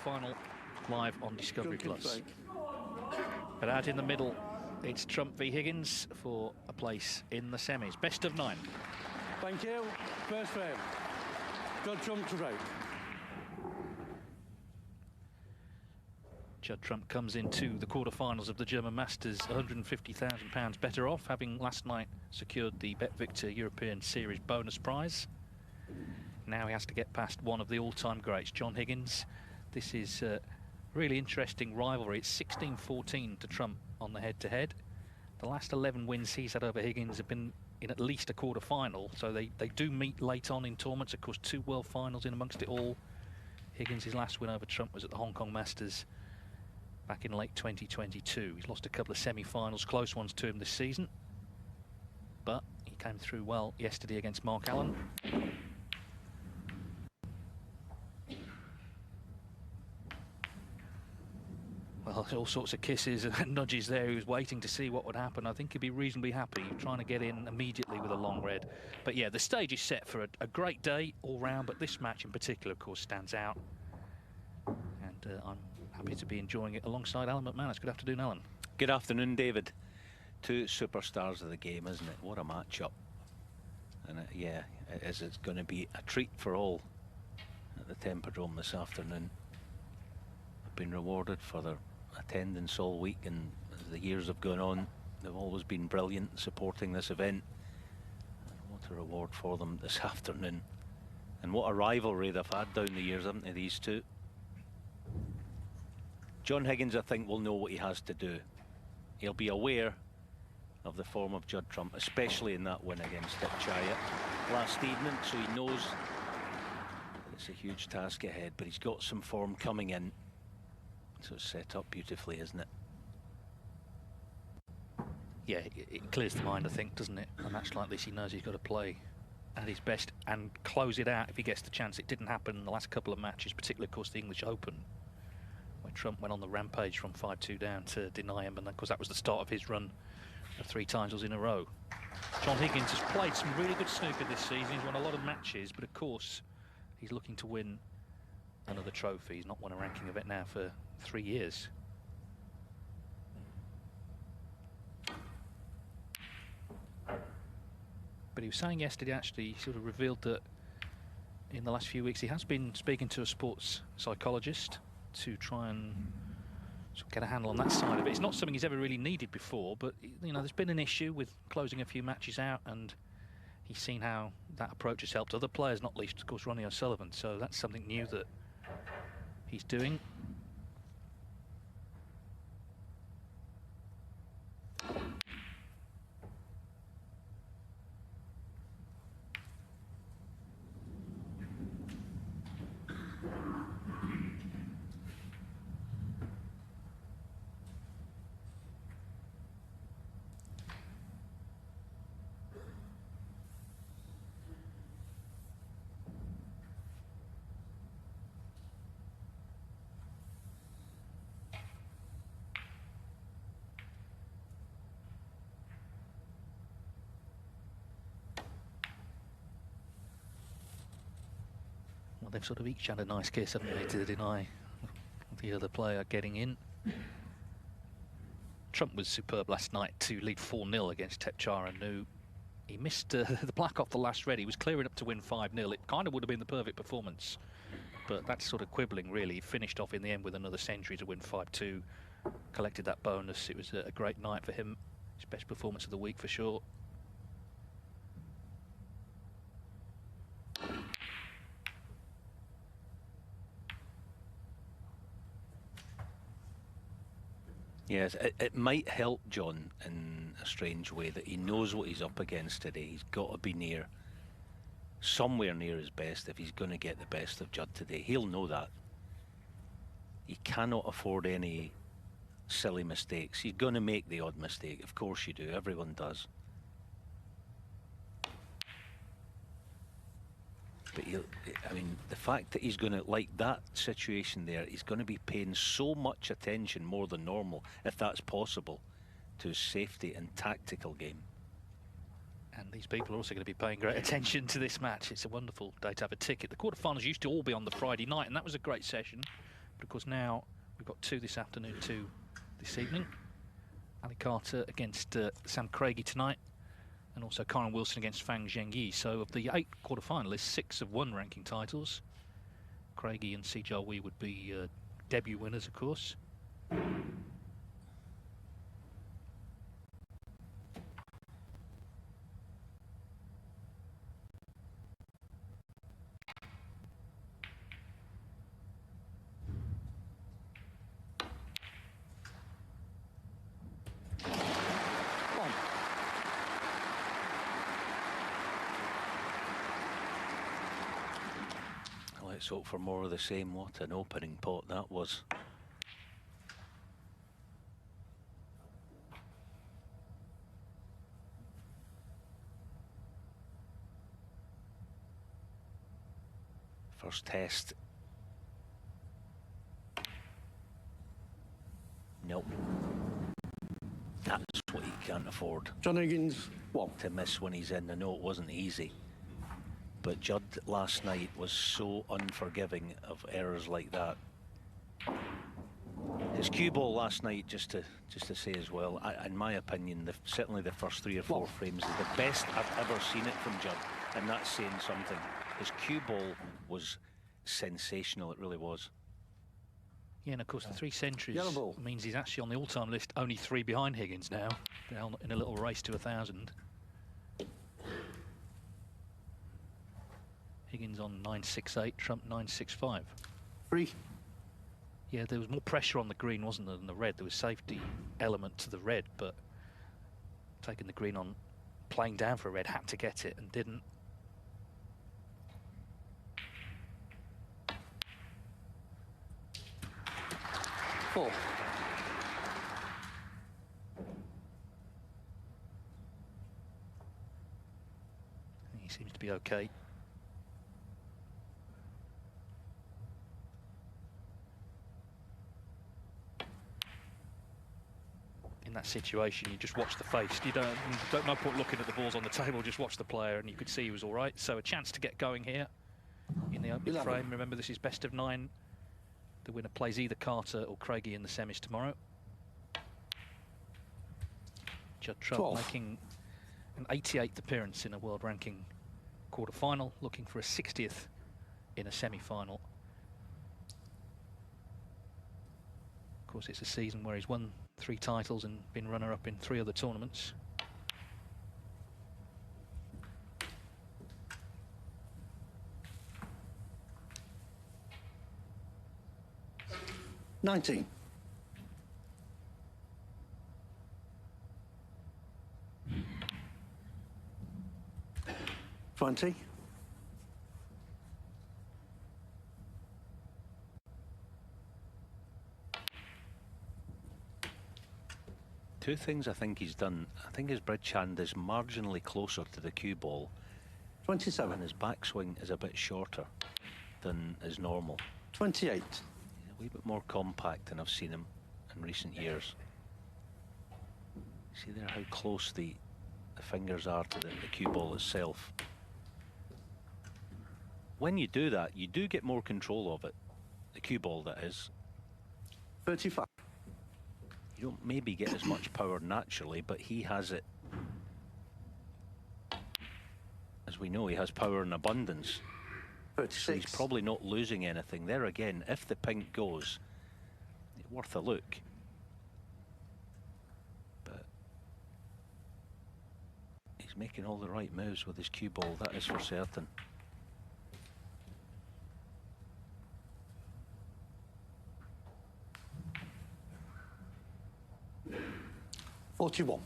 quarter-final live on Discovery Plus. But out in the middle, it's Trump v Higgins for a place in the semis. Best of 9. Thank you. First frame. Judd Trump to break. Judd Trump comes into the quarter-finals of the German Masters £150,000 better off, having last night secured the BetVictor European Series bonus prize. Now he has to get past one of the all-time greats, John Higgins. This is a really interesting rivalry. It's 16-14 to Trump on the head-to-head. The last 11 wins he's had over Higgins have been in at least a quarter-final, so they do meet late on in tournaments. Of course, 2 World Finals in amongst it all. Higgins' last win over Trump was at the Hong Kong Masters back in late 2022. He's lost a couple of semi-finals, close ones to him this season, but he came through well yesterday against Mark Allen. Well, all sorts of kisses and nudges there. He was waiting to see what would happen. I think he'd be reasonably happy, trying to get in immediately with a long red. But yeah, the stage is set for a great day all round, but this match in particular, of course, stands out. And I'm happy to be enjoying it alongside Alan McManus. Good afternoon, Alan. Good afternoon, David. 2 superstars of the game, isn't it? What a match-up. And yeah, it's going to be a treat for all at the Tempodrome this afternoon. I've been rewarded for their attendance all week, and as the years have gone on, they've always been brilliant supporting this event. And what a reward for them this afternoon. And what a rivalry they've had down the years, haven't they, these two? John Higgins, I think, will know what he has to do. He'll be aware of the form of Judd Trump, especially in that win against Tipchaya last evening, so he knows it's a huge task ahead, but he's got some form coming in, so it's set up beautifully, isn't it? Yeah, it clears the mind, I think, doesn't it? A match like this, he knows he's got to play at his best and close it out if he gets the chance. It didn't happen in the last couple of matches, particularly, of course, the English Open, where Trump went on the rampage from 5-2 down to deny him, and of course that was the start of his run of 3 titles in a row. John Higgins has played some really good snooker this season. He's won a lot of matches, but of course he's looking to win another trophy. He's not won a ranking event now for 3 years. But he was saying yesterday, actually, he sort of revealed that in the last few weeks he has been speaking to a sports psychologist to try and sort of get a handle on that side of it. It's not something he's ever really needed before, but you know, there's been an issue with closing a few matches out, and he's seen how that approach has helped other players, not least, of course, Ronnie O'Sullivan. So that's something new that he's doing. Well, they've sort of each had a nice kiss, haven't they, to deny the other player getting in. Trump was superb last night to lead 4-0 against Tipchaya. He missed the black off the last red. He was clearing up to win 5-0. It kind of would have been the perfect performance, but that's sort of quibbling, really. He finished off in the end with another century to win 5-2, collected that bonus. It was a great night for him. His best performance of the week for sure. Yes, it might help John in a strange way that he knows what he's up against today. He's got to be somewhere near his best if he's going to get the best of Judd today. He'll know that. He cannot afford any silly mistakes. He's going to make the odd mistake. Of course you do. Everyone does. But I mean, the fact that he's going to, like that situation there, he's going to be paying so much attention more than normal, if that's possible, to his safety and tactical game. And these people are also going to be paying great attention to this match. It's a wonderful day to have a ticket. The quarterfinals used to all be on the Friday night, and that was a great session. But of course now we've got 2 this afternoon, 2 this evening. Ali Carter against Sam Craigie tonight, and also Karen Wilson against Fang Zhengyi. So of the 8 quarterfinalists, 6 have won ranking titles. Craigie and Si Jiahui would be debut winners, of course. Let's hope for more of the same. What an opening pot that was. First test. Nope. That's what he can't afford. John Higgins, 1. To miss when he's in. I know it wasn't easy, but Judd last night was so unforgiving of errors like that. His cue ball last night, just to say as well, in my opinion, certainly the first 3 or 4 frames is the best I've ever seen it from Judd, and that's saying something. His cue ball was sensational, it really was. Yeah, and of course the 3 centuries means he's actually on the all-time list, only 3 behind Higgins now, down in a little race to 1,000. Higgins on 9.68, Trump 9.65. 3. Yeah, there was more pressure on the green, wasn't there, than the red. There was safety element to the red, but taking the green on, playing down for a red, had to get it and didn't. Four. He seems to be okay. In that situation, you just watch the face. You don't no point looking at the balls on the table, just watch the player, and you could see he was all right. So a chance to get going here in the opening frame. Remember, this is best of 9. The winner plays either Carter or Craigie in the semis tomorrow. Judd Trump making an 88th appearance in a world ranking quarter-final, looking for a 60th in a semi-final. Of course, it's a season where he's won 3 titles and been runner-up in 3 other tournaments. $19. 20. 2 things I think he's done. I think his bridge hand is marginally closer to the cue ball. 27. And his backswing is a bit shorter than is normal. 28. He's a wee bit more compact than I've seen him in recent years. See there how close the fingers are to the cue ball itself. When you do that, you do get more control of it. The cue ball, that is. 35. You don't maybe get as much power naturally, but he has it. As we know, he has power in abundance. 36. So he's probably not losing anything. There again, if the pink goes, it's worth a look. But he's making all the right moves with his cue ball, that is for certain. $41.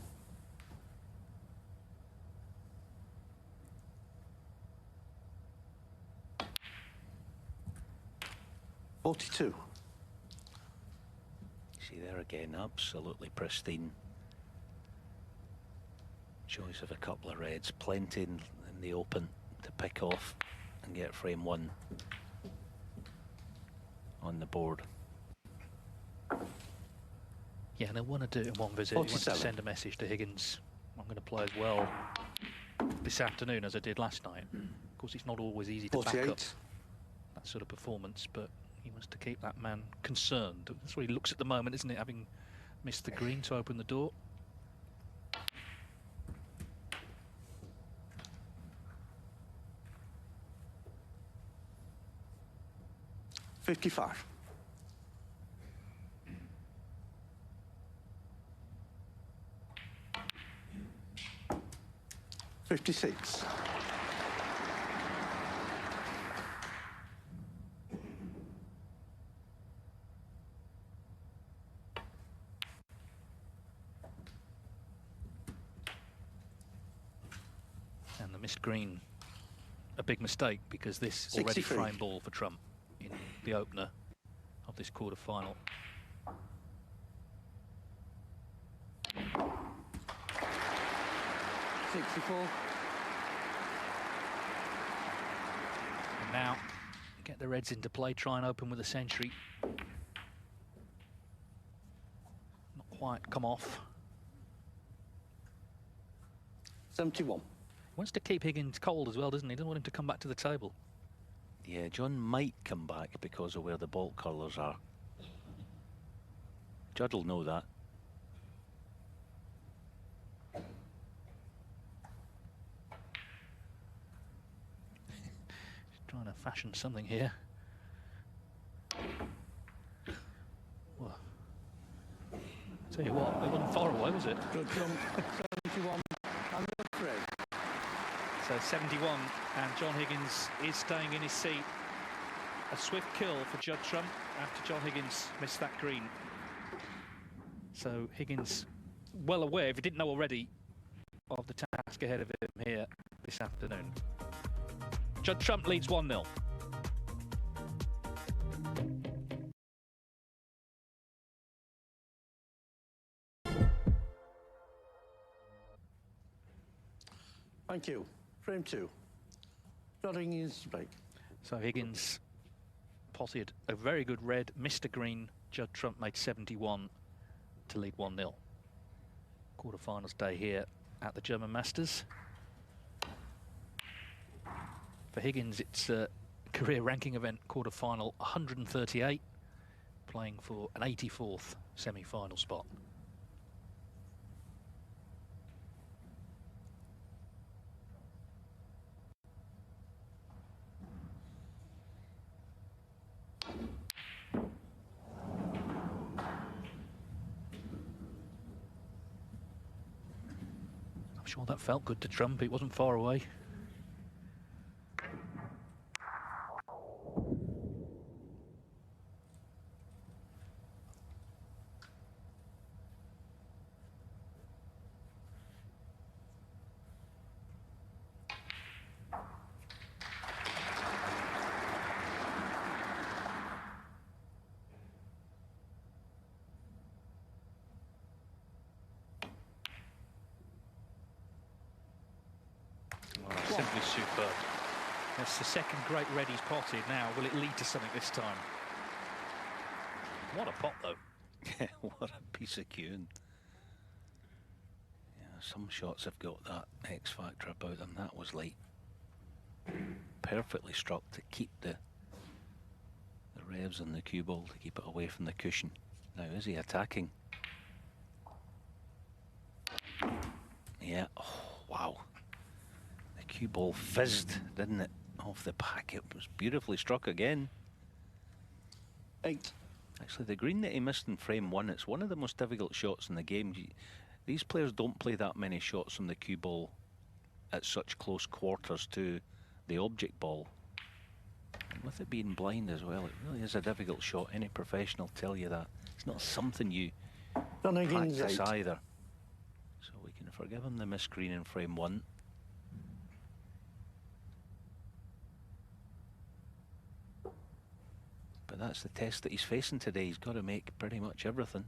42. See there again, absolutely pristine. Choice of a couple of reds, plenty in the open to pick off and get frame 1 on the board. Yeah, and they want to do it in one visit. He wants to send a message to Higgins. I'm going to play as well this afternoon as I did last night. Of course, it's not always easy to 48. back up that sort of performance, but he wants was to keep that man concerned. That's what he looks at the moment, isn't it? Having missed the green to open the door. $55. 56. And the missed green, a big mistake, because this already 63. frame ball for Trump in the opener of this quarter-final. And now get the Reds into play, try and open with a century. Not quite come off. 71. Wants to keep Higgins cold as well, doesn't he? Doesn't want him to come back to the table. Yeah, John might come back because of where the ball curlers are. Judd will know that. He's trying to fashion something here. Well, tell you what, it wasn't far away, was it? Good jump. 71 and the 3. So 71, and John Higgins is staying in his seat. A swift kill for Judd Trump after John Higgins missed that green. So Higgins, well aware, if he didn't know already, of the task ahead of him here this afternoon. Judd Trump leads 1-0. Thank you. Frame 2. Judding is break. So Higgins potted a very good red, missed a green. Judd Trump made 71 to lead 1-0. Quarterfinals day here at the German Masters. For Higgins, it's a career ranking event, quarterfinal 138, playing for an 84th semi-final spot. I'm sure that felt good to Trump. It wasn't far away. Simply superb. That's the second great red he's potted now. Will it lead to something this time? What a pot, though. Yeah, what a piece of cueing. Yeah, some shots have got that X factor about them. That was like perfectly struck to keep the revs on the cue ball, to keep it away from the cushion. Now, is he attacking? Yeah, oh, wow. The cue ball fizzed, didn't it, off the back. It was beautifully struck again. 8. Actually, the green that he missed in frame 1, it's one of the most difficult shots in the game. These players don't play that many shots from the cue ball at such close quarters to the object ball. And with it being blind as well, it really is a difficult shot. Any professional will tell you that. It's not something you John Higgins, practice 8. either. So we can forgive him the missed green in frame 1. But that's the test that he's facing today. He's got to make pretty much everything.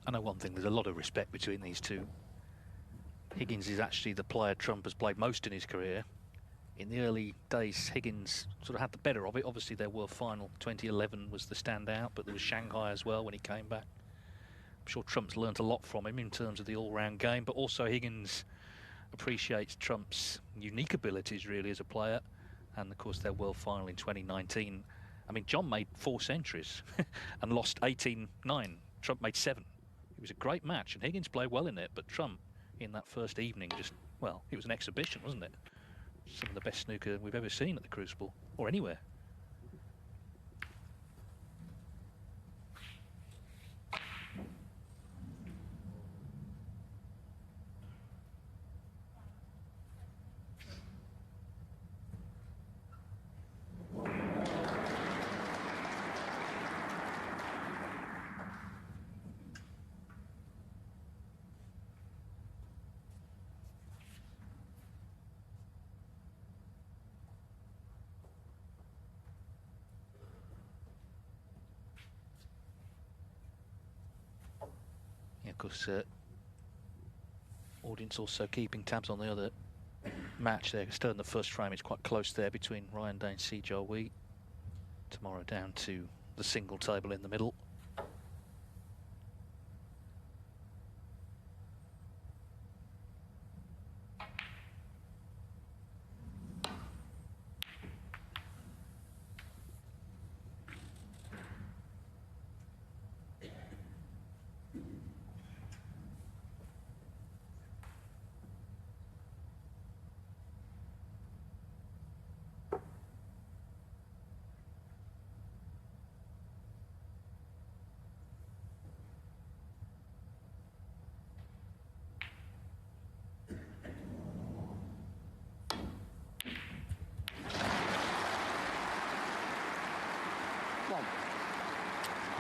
I know one thing, there's a lot of respect between these two. Higgins is actually the player Trump has played most in his career. In the early days, Higgins sort of had the better of it. Obviously, their World Final 2011 was the standout, but there was Shanghai as well when he came back. I'm sure Trump's learnt a lot from him in terms of the all-round game, but also Higgins appreciates Trump's unique abilities, really, as a player. And, of course, their World Final in 2019. I mean, John made 4 centuries and lost 18-9. Trump made 7. It was a great match, and Higgins played well in it, but Trump, in that first evening, just, well, it was an exhibition, wasn't it? Some of the best snooker we've ever seen at the Crucible, or anywhere. Of course, audience also keeping tabs on the other match there. Still in the first frame, it's quite close there between Ryan Day and Si Jo Wee. Tomorrow down to the single table in the middle.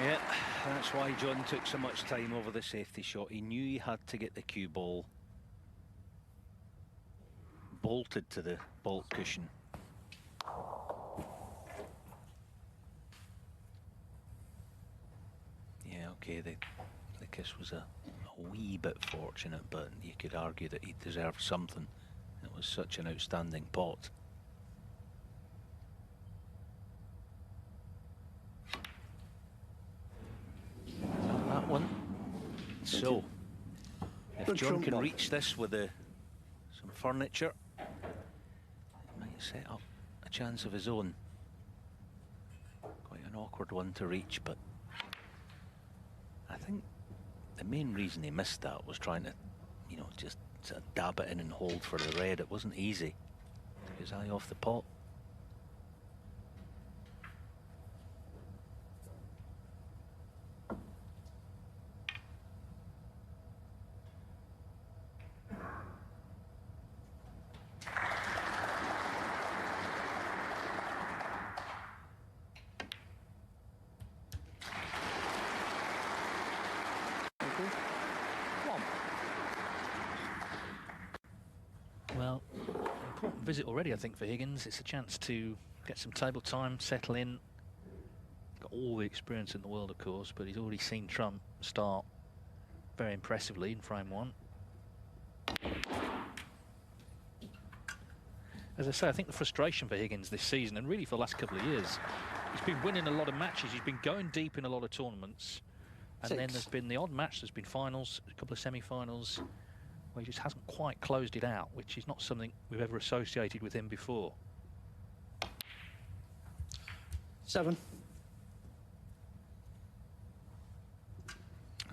Yeah, that's why John took so much time over the safety shot. He knew he had to get the cue ball bolted to the baulk cushion. Yeah, okay, the kiss was a wee bit fortunate, but you could argue that he deserved something. It was such an outstanding pot. That one. So, if John can reach this with some furniture, he might set up a chance of his own. Quite an awkward one to reach, but I think the main reason he missed that was trying to, you know, just sort of dab it in and hold for the red. It wasn't easy. Took his eye off the pot. Well, important visit already, I think, for Higgins. It's a chance to get some table time, settle in. Got all the experience in the world, of course, but he's already seen Trump start very impressively in frame 1. As I say, I think the frustration for Higgins this season, and really for the last couple of years, he's been winning a lot of matches, he's been going deep in a lot of tournaments, and then there's been the odd match, there's been finals, a couple of semi-finals, where he just hasn't quite closed it out, which is not something we've ever associated with him before. 7.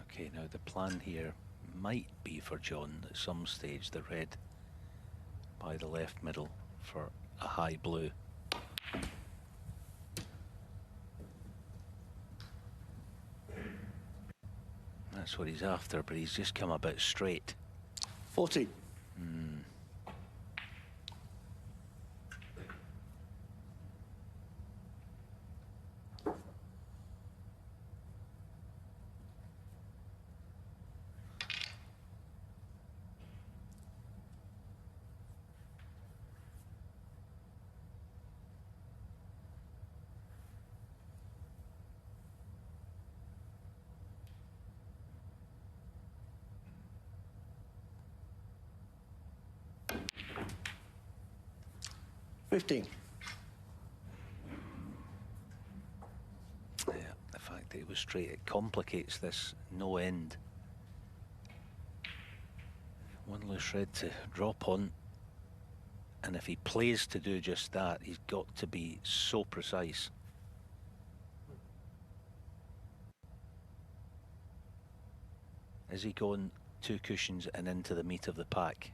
Okay, now the plan here might be for John at some stage the red by the left middle for a high blue. That's what he's after, but he's just come a bit straight. 14. 15. Yeah, the fact that it was straight, it complicates this no end. One loose red to drop on, and if he plays to do just that, he's got to be so precise. Is he going 2 cushions and into the meat of the pack?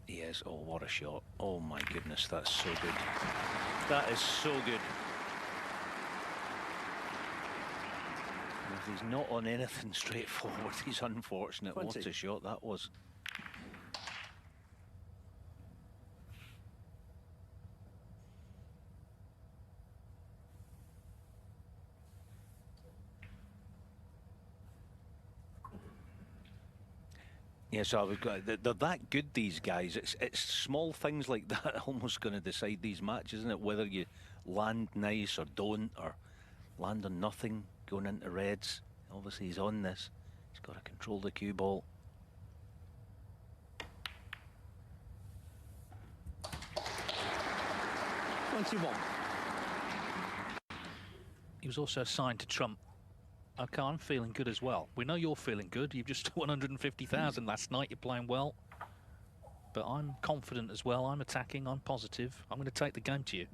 He is. Oh, what a shot. Oh my goodness, that's so good. That is so good. And if he's not on anything straightforward, he's unfortunate. 20. What a shot that was. Yeah, so we've got, they're that good, these guys. It's small things like that almost going to decide these matches, isn't it? Whether you land nice or don't, or land on nothing going into reds. Obviously he's on this. He's got to control the cue ball. He was also assigned to trump. Okay, I'm feeling good as well. We know you're feeling good. You've just 150,000 last night. You're playing well. But I'm confident as well. I'm attacking. I'm positive. I'm going to take the game to you.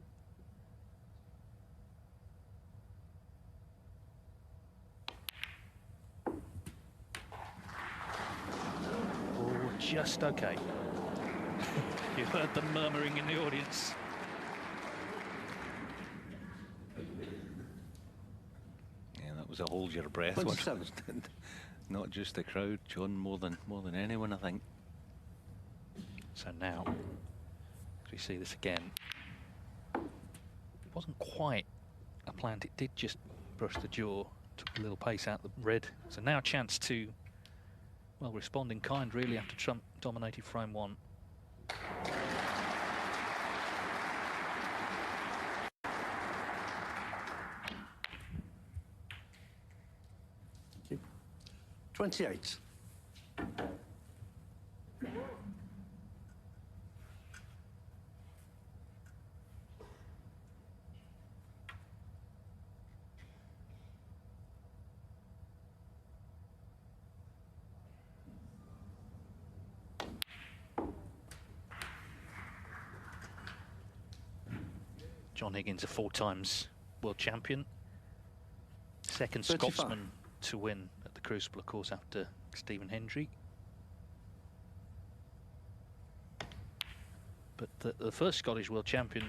Oh, just okay. You heard them murmuring in the audience. Was a hold your breath one. Not just the crowd, John, more than anyone, I think. So now, as we see this again, it wasn't quite a plant. It did just brush the jaw, took a little pace out the red. So now a chance to, well, respond in kind really after Trump dominated frame 1. 28. John Higgins, a 4 times world champion. Second 35. Scotsman to win at the Crucible, of course, after Stephen Hendry. But the first Scottish world champion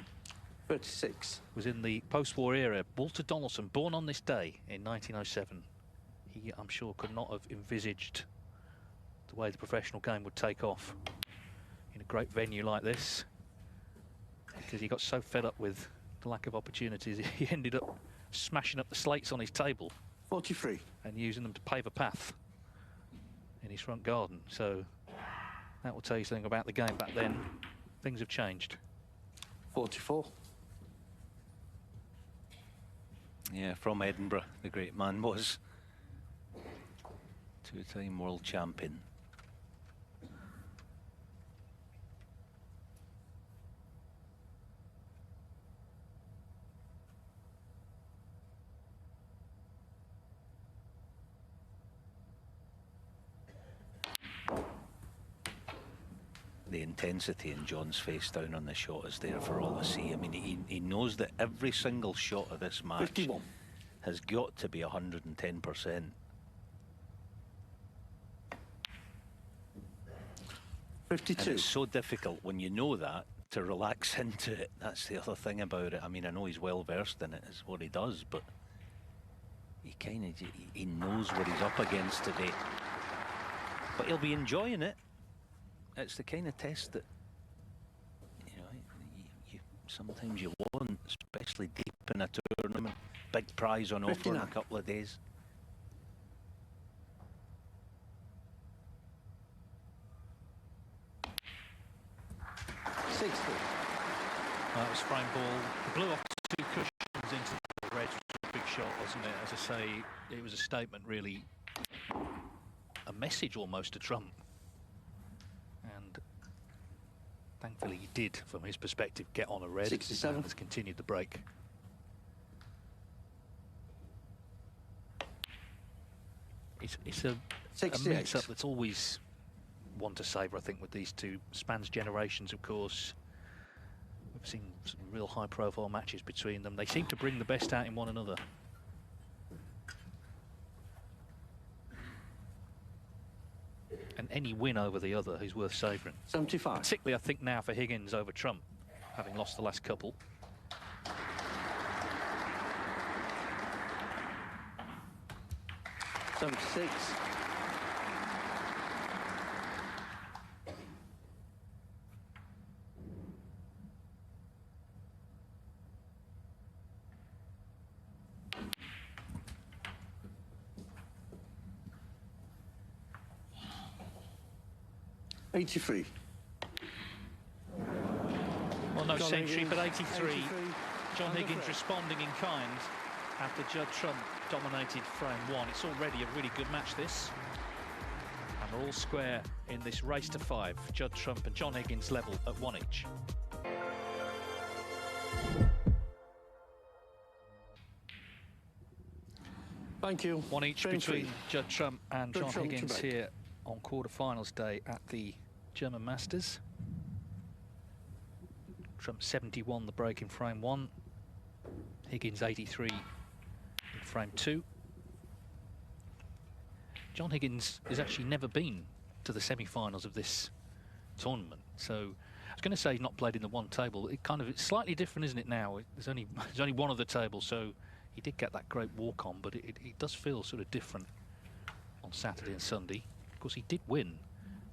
36. was in the post-war era. Walter Donaldson, born on this day in 1907. He, I'm sure, could not have envisaged the way the professional game would take off in a great venue like this, because he got so fed up with the lack of opportunities, he ended up smashing up the slates on his table 43. and using them to pave a path in his front garden. So that will tell you something about the game back then. Things have changed. 44. Yeah, from Edinburgh, the great man was. 2-time world champion. The intensity in John's face down on the shot is there for all to see. I mean, he knows that every single shot of this match 51. has got to be 110%. 52. And it's so difficult when you know that to relax into it. That's the other thing about it. I mean, I know he's well versed in it, is what he does, but he kind of he knows what he's up against today. But he'll be enjoying it. It's the kind of test that, you know, sometimes you want, especially deep in a tournament. Big prize on offer in a couple of days. That was frame ball. It blew off 2 cushions into the red. A big shot, wasn't it? As I say, it was a statement, really, a message almost to Trump. And Thankfully, he did, from his perspective, get on a red. 67. And has continued the break. It's a 68. mix-up that's always one to savour, I think, with these two. Spans generations, of course. We've seen some real high-profile matches between them. They seem to bring the best out in one another. And any win over the other is worth savouring. 75. Particularly, I think, now for Higgins over Trump, having lost the last couple. 76. $83. Well, no John century, Higgins, but 83. 83. John Under Higgins threat. responding in kind after Judd Trump dominated frame one. It's already a really good match, this. And we're all square in this race to 5. Judd Trump and John Higgins level at 1 each. Thank you. 1 each Frame between three. Judd Trump and Judd John Trump to Higgins break. here on quarter-finals day at the German Masters. Trump 71 the break in frame 1. Higgins 83 in frame 2. John Higgins has actually never been to the semi-finals of this tournament, so I was going to say he's not played in the one table. It's slightly different, isn't it? Now there's only one of the tables, so he did get that great walk on, but it does feel sort of different on Saturday and Sunday. Of course, he did win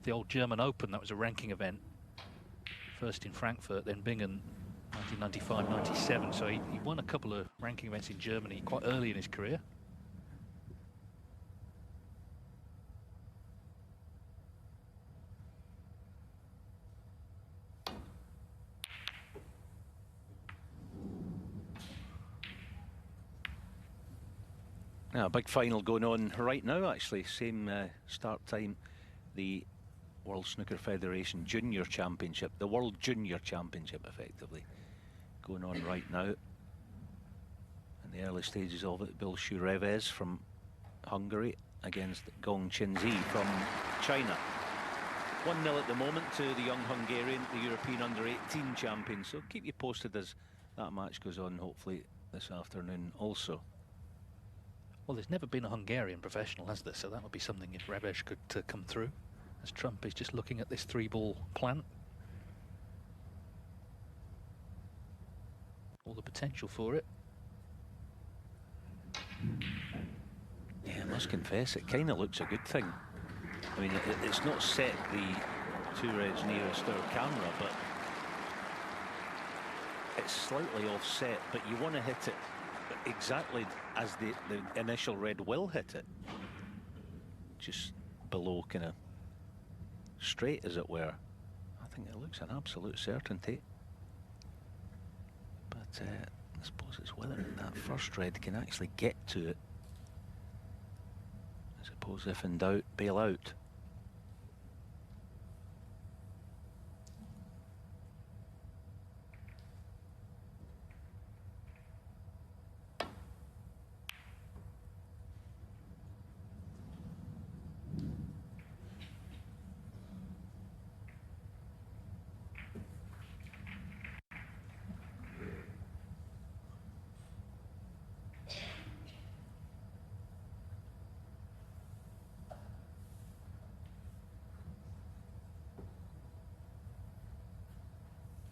the old German Open. That was a ranking event, first in Frankfurt, then Bingen, 1995-97. So he won a couple of ranking events in Germany quite early in his career. Now, a big final going on right now, actually. Same start time. The World Snooker Federation Junior Championship, the World Junior Championship, effectively, going on right now. In the early stages of it, Bill Shureves from Hungary against Gong Chinzi from China. 1-0 at the moment to the young Hungarian, the European under-18 champion. So keep you posted as that match goes on, hopefully this afternoon also. Well, there's never been a Hungarian professional, has there? So that would be something if Rebesh could come through, as Trump is just looking at this 3-ball plan. All the potential for it. Yeah, I must confess, it kind of looks a good thing. I mean, it's not set the 2 reds nearest our camera, but it's slightly offset, but you want to hit it exactly as the initial red will hit it. Just below, kind of straight, as it were. I think it looks an absolute certainty. But I suppose it's whether that first red can actually get to it. I suppose if in doubt, bail out.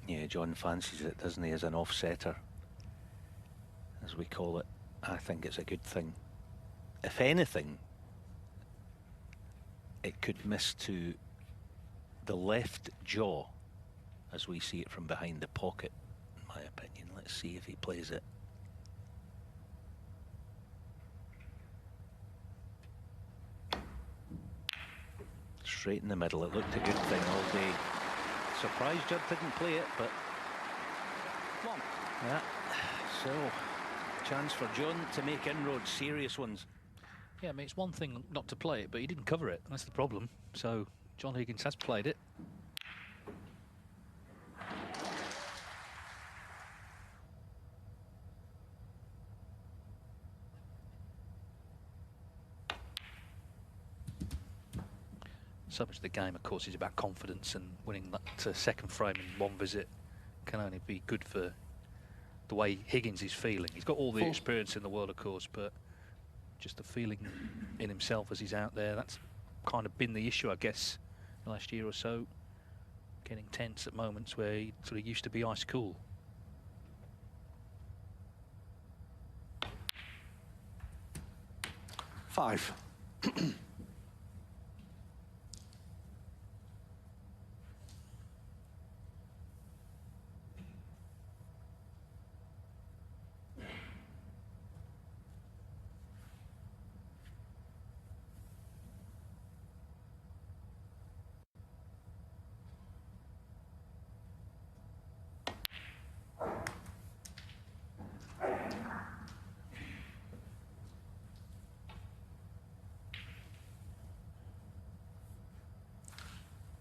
Yeah, John fancies it, doesn't he, as an offsetter, as we call it. I think it's a good thing. If anything, it could miss to the left jaw, as we see it from behind the pocket, in my opinion. Let's see if he plays it. Straight in the middle. It looked a good thing all day. Surprised Judd didn't play it, but yeah. So, chance for John to make inroads, serious ones. Yeah, I mean, it's one thing not to play it, but he didn't cover it. That's the problem. So John Higgins has played it. So much of the game, of course, is about confidence, and winning that second frame in one visit can only be good for the way Higgins is feeling. He's got all the experience in the world, of course, but just the feeling in himself as he's out there, that's kind of been the issue, I guess, the last year or so. Getting tense at moments where he sort of used to be ice cool. Five.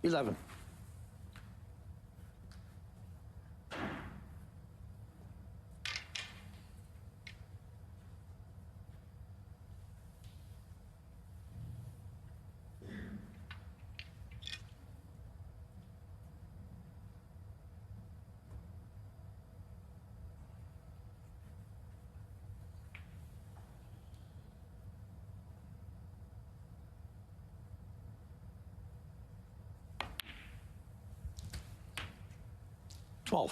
$11. $12.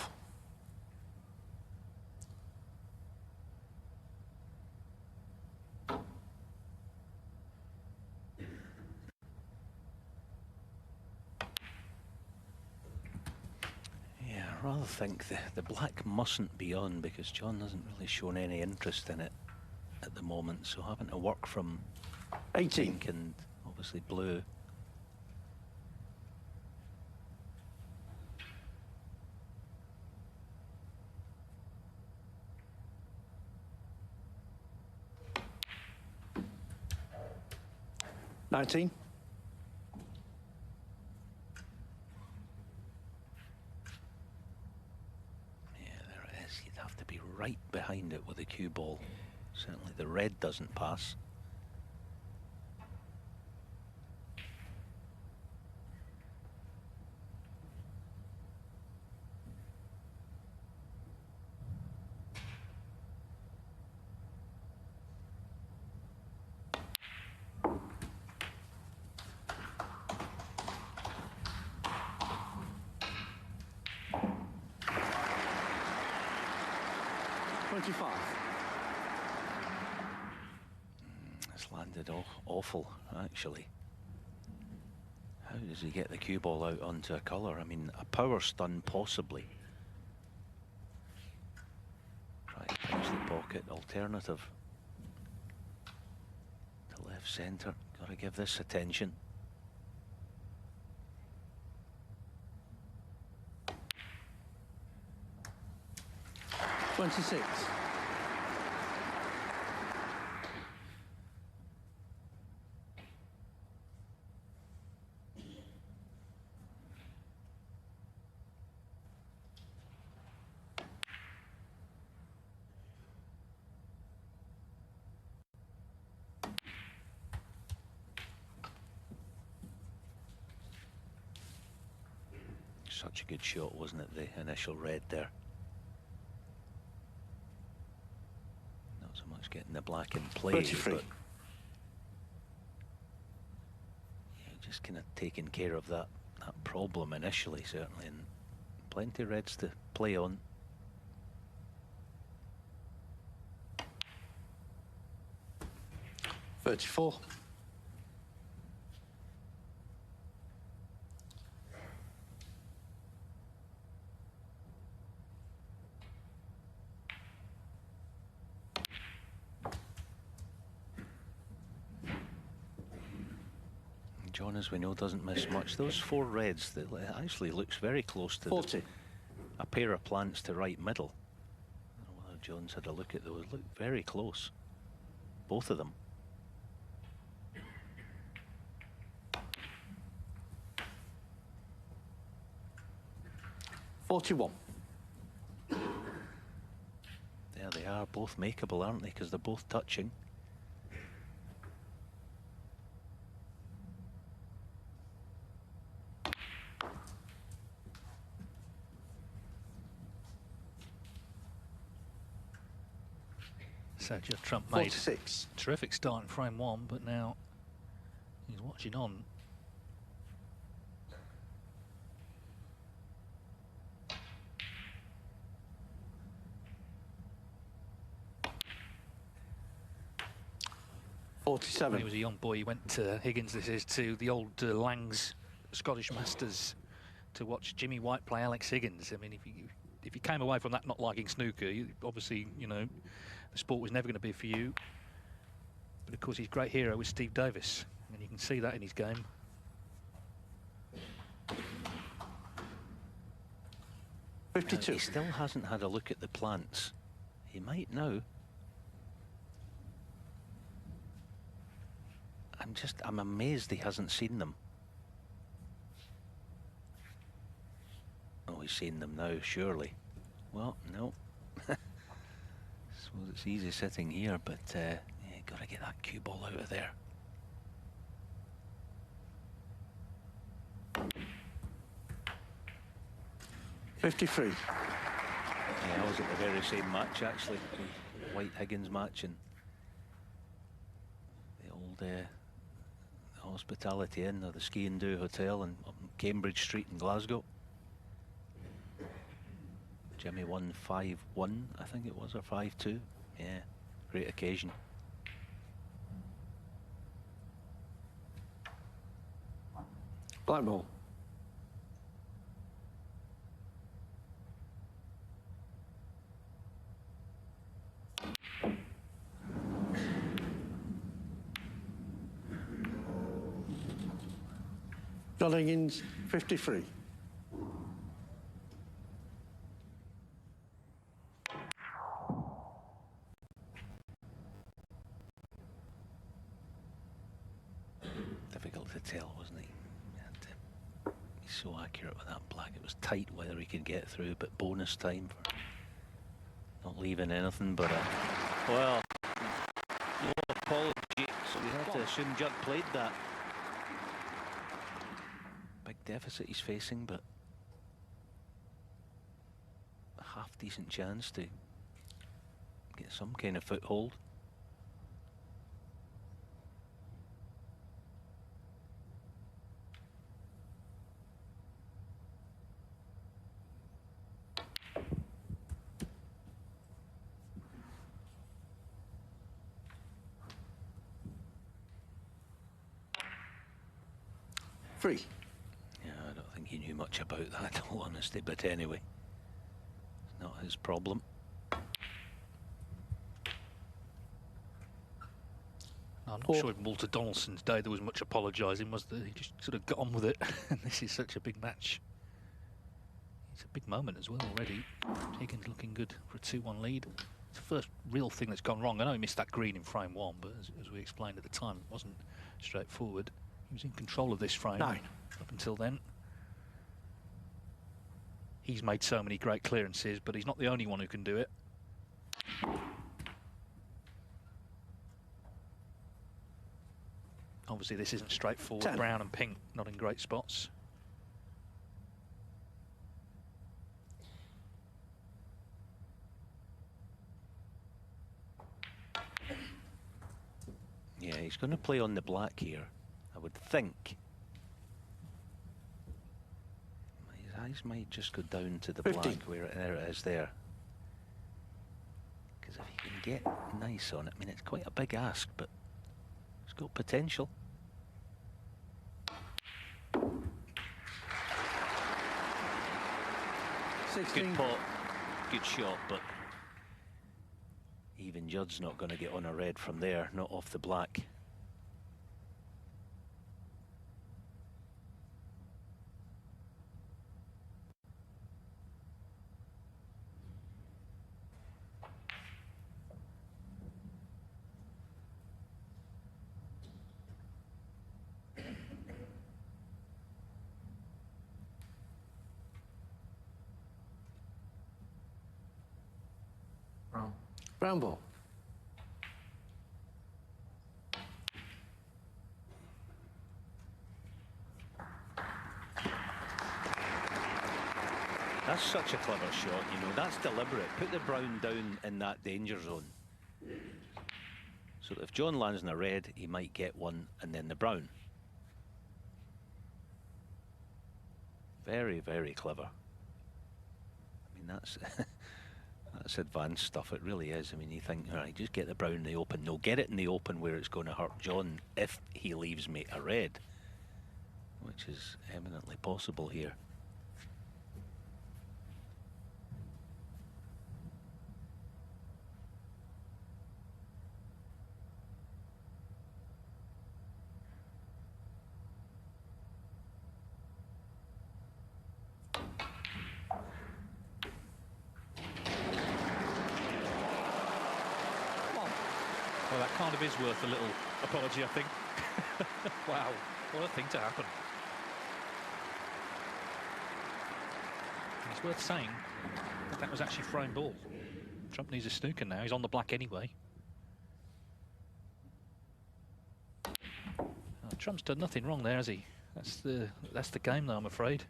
Yeah, I rather think the black mustn't be on, because John hasn't really shown any interest in it at the moment, so having to work from 18. pink and obviously blue. $19. Yeah, there it is. You'd have to be right behind it with a cue ball. Certainly the red doesn't pass. $25. It's landed awful, actually. How does he get the cue ball out onto a colour? I mean, a power stun possibly. Try to pinch the pocket. Alternative to left centre. Got to give this attention. $26. Such a good shot, wasn't it, the initial red there? Not so much getting the black in play, 33. but yeah, just kind of taking care of that problem initially, certainly, and plenty of reds to play on. $34. John, as we know, doesn't miss much. Those four reds, that actually looks very close to 40. a pair of plants to right middle. I don't know whether John's had a look at those. Look very close, both of them. $41. There they are, both makeable, aren't they? Because they're both touching. So Judd Trump made 46. a terrific start in frame one, but now he's watching on. When 47. he was a young boy, he went to Higgins, this is, to the old Lang's Scottish Masters to watch Jimmy White play Alex Higgins. I mean, if you came away from that not liking snooker, obviously, you know, the sport was never going to be for you. But of course, his great hero was Steve Davis, and you can see that in his game. He 52. still hasn't had a look at the plants. He might now. I'm amazed he hasn't seen them. Oh, he's seen them now, surely. Well, no. Suppose it's easy sitting here, but yeah, got to get that cue ball out of there. $53. Yeah, I was at the very same match, actually. The White Higgins match in the old Hospitality Inn, or the Ski and Do Hotel on Cambridge Street in Glasgow. Jimmy won 5-1, I think it was, or 5-2. Yeah, great occasion. Black ball. Judd Higgins, 53. Difficult to tell, wasn't he? He's so accurate with that black. It was tight whether he could get through, but bonus time for not leaving anything but a... Well, no apology, so we have to assume Judd played that. Big deficit he's facing, but a half-decent chance to get some kind of foothold. Free. Yeah, I don't think he knew much about that, in all honesty, but anyway, it's not his problem. I'm not sure in Walter Donaldson's day there was much apologising, was there? He just sort of got on with it. And this is such a big match. It's a big moment as well already. Higgins looking good for a 2-1 lead. It's the first real thing that's gone wrong. I know he missed that green in frame one, but as we explained at the time, it wasn't straightforward. He was in control of this frame 9. up until then. He's made so many great clearances, but he's not the only one who can do it. Obviously, this isn't straightforward. 10. Brown and pink not in great spots. Yeah, he's going to play on the black here, I would think. His eyes might just go down to the 50. black where there it is there. Because if he can get nice on it, I mean, it's quite a big ask, but it's got potential. Good pot, good shot, but even Judd's not going to get on a red from there, not off the black. Brown ball. That's such a clever shot, you know, that's deliberate. Put the brown down in that danger zone. So if John lands in a red, he might get one and then the brown. Very, very clever. I mean, that's that's advanced stuff. It really is. I mean, you think, all right, just get the brown in the open. No, get it in the open where it's going to hurt John if he leaves me a red, which is eminently possible here. Well, that kind of is worth a little apology, I think. Wow, what a thing to happen. And it's worth saying that was actually frame ball. Trump needs a snooker now. He's on the black anyway. Oh, Trump's done nothing wrong there, has he? That's the game, though, I'm afraid.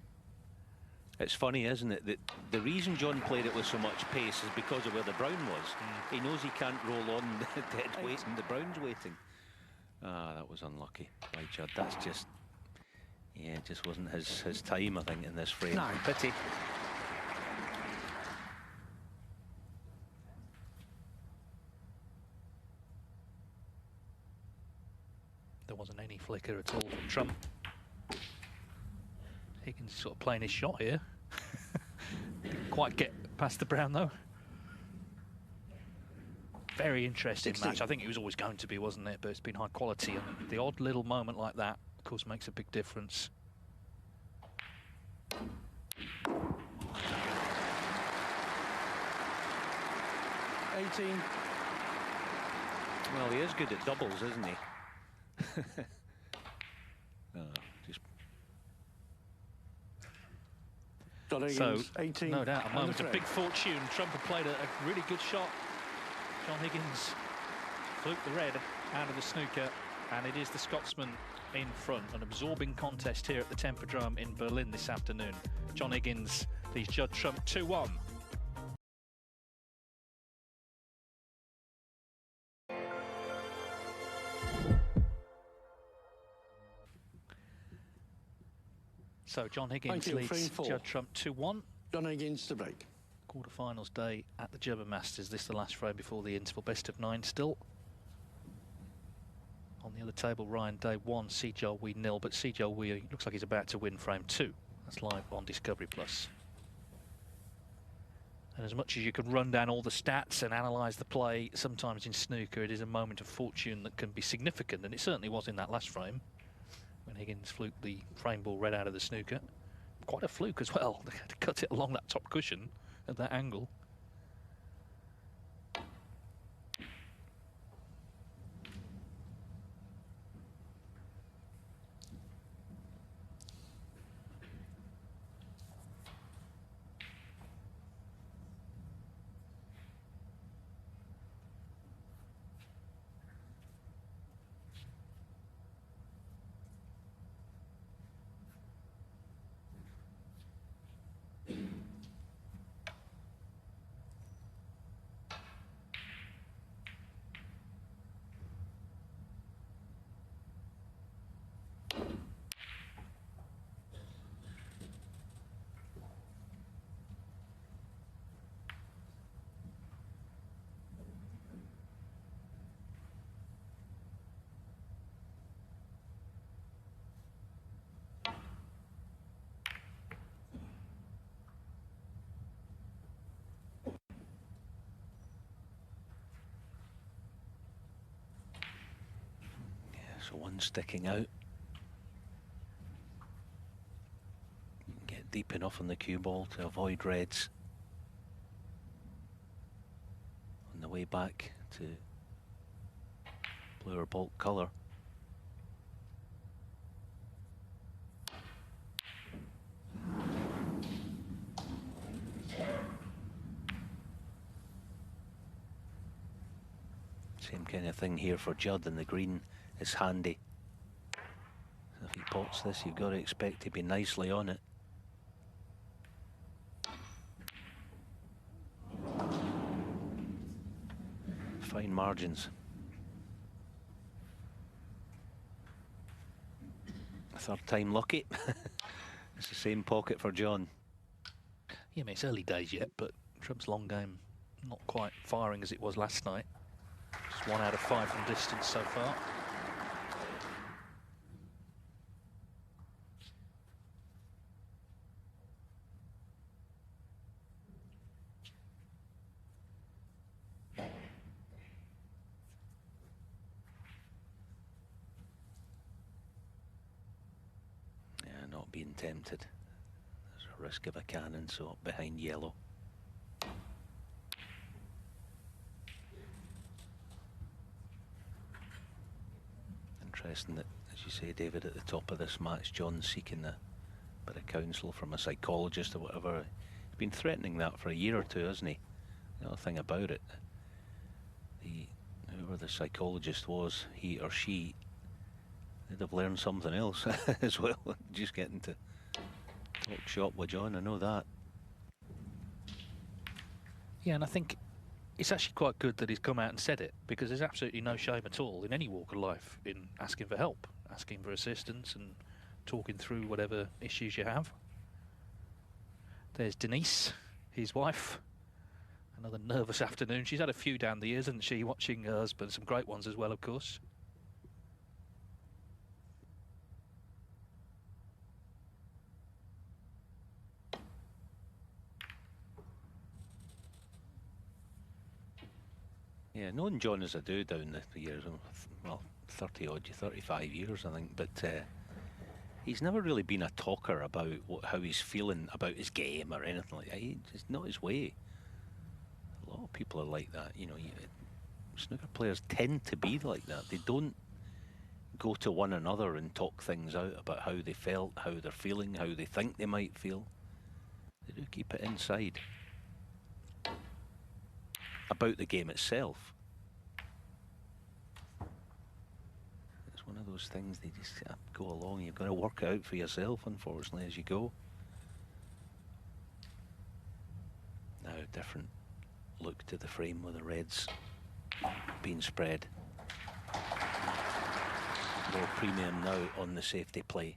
It's funny, isn't it, that the reason John played it with so much pace is because of where the brown was. He knows he can't roll on the dead weight and the brown's waiting. Ah, that was unlucky by Judd. That's just, yeah, it just wasn't his time, I think, in this frame. No. Pity. There wasn't any flicker at all from Trump. Higgins is sort of playing his shot here. Didn't quite get past the brown, though. Very interesting 16. match. I think it was always going to be, wasn't it? But it's been high quality, and the odd little moment like that, of course, makes a big difference. 18. Well, he is good at doubles, isn't he? Just John Higgins, So, 18. no doubt, a and moment the of threat. big fortune. Trump had played a really good shot. John Higgins fluked the red out of the snooker, and it is the Scotsman in front. An absorbing contest here at the Tempodrome in Berlin this afternoon. John Higgins leads Judd Trump 2-1. So John Higgins Thank you. Frame leads four. Judd Trump 2-1. John Higgins to break. Quarterfinals day at the German Masters. This the last frame before the interval. Best of 9 still. On the other table, Ryan Day 1, Sejal Wee 0, but Sejal Wee looks like he's about to win frame 2. That's live on Discovery Plus. And as much as you can run down all the stats and analyse the play, sometimes in snooker it is a moment of fortune that can be significant, and it certainly was in that last frame when Higgins fluked the frame ball red out of the snooker. Quite a fluke as well. They had to cut it along that top cushion at that angle. so one sticking out. Get deep enough on the cue ball to avoid reds. On the way back to blue or bulk colour. Same kind of thing here for Judd, and the green is handy. So if he pots this, you've got to expect to be nicely on it. Fine margins. Third time lucky. It's the same pocket for John. Yeah, I mean, it's early days yet, but Trump's long game not quite firing as it was last night. Just 1 out of 5 from distance so far. Yeah, not being tempted. There's a risk of a cannon, so up behind yellow. Interesting that, as you say, David, at the top of this match, John's seeking a bit of counsel from a psychologist or whatever. He's been threatening that for a year or two, hasn't he? The other thing about it, whoever the psychologist was, he or she, they'd have learned something else as well. Just getting to talk shop with John, I know that. Yeah, and I think it's actually quite good that he's come out and said it, because there's absolutely no shame at all in any walk of life in asking for help, asking for assistance and talking through whatever issues you have. There's Denise, his wife. Another nervous afternoon. She's had a few down the years, hasn't she, watching her husband. Some great ones as well, of course. Yeah, known John as I do down the years, well, 30 odd, 35 years I think, but he's never really been a talker about how he's feeling about his game or anything like that. It's not his way. A lot of people are like that, you know. Snooker players tend to be like that. They don't go to one another and talk things out about how they felt, how they're feeling, how they think they might feel. They do keep it inside. About the game itself. It's one of those things they just go along. You've got to work it out for yourself, unfortunately, as you go. Now, different look to the frame with the reds being spread. More premium now on the safety play.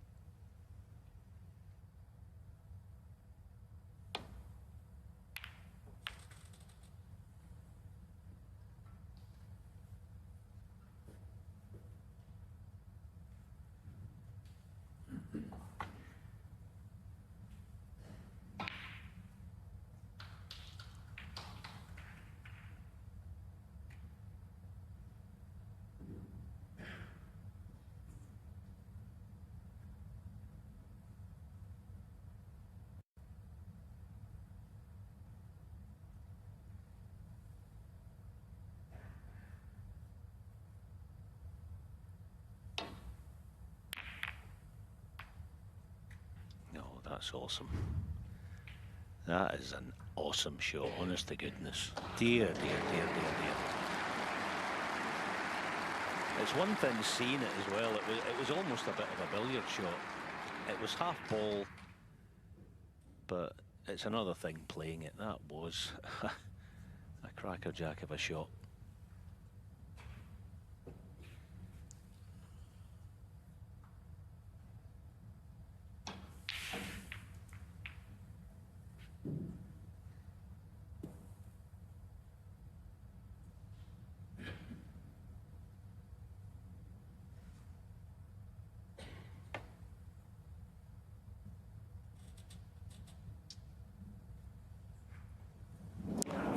That's awesome. That is an awesome shot, honest to goodness. Dear, dear, dear, dear, dear. It's one thing seeing it as well. It was almost a bit of a billiard shot. It was half ball, but it's another thing playing it. That was a crackerjack of a shot.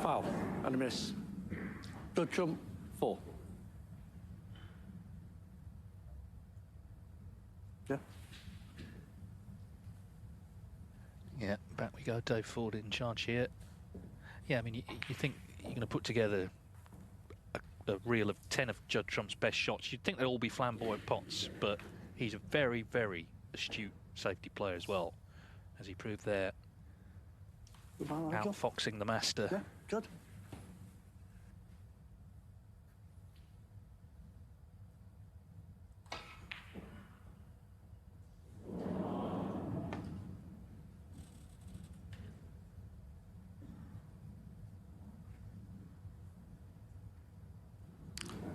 Foul and a miss. Good trump, 4. Yeah. Yeah, back we go. Dave Ford in charge here. Yeah, I mean, you think you're going to put together a reel of 10 of Judd Trump's best shots. You'd think they'd all be flamboyant pots, but he's a very, very astute safety player as well, as he proved there, outfoxing the master. Yeah, good.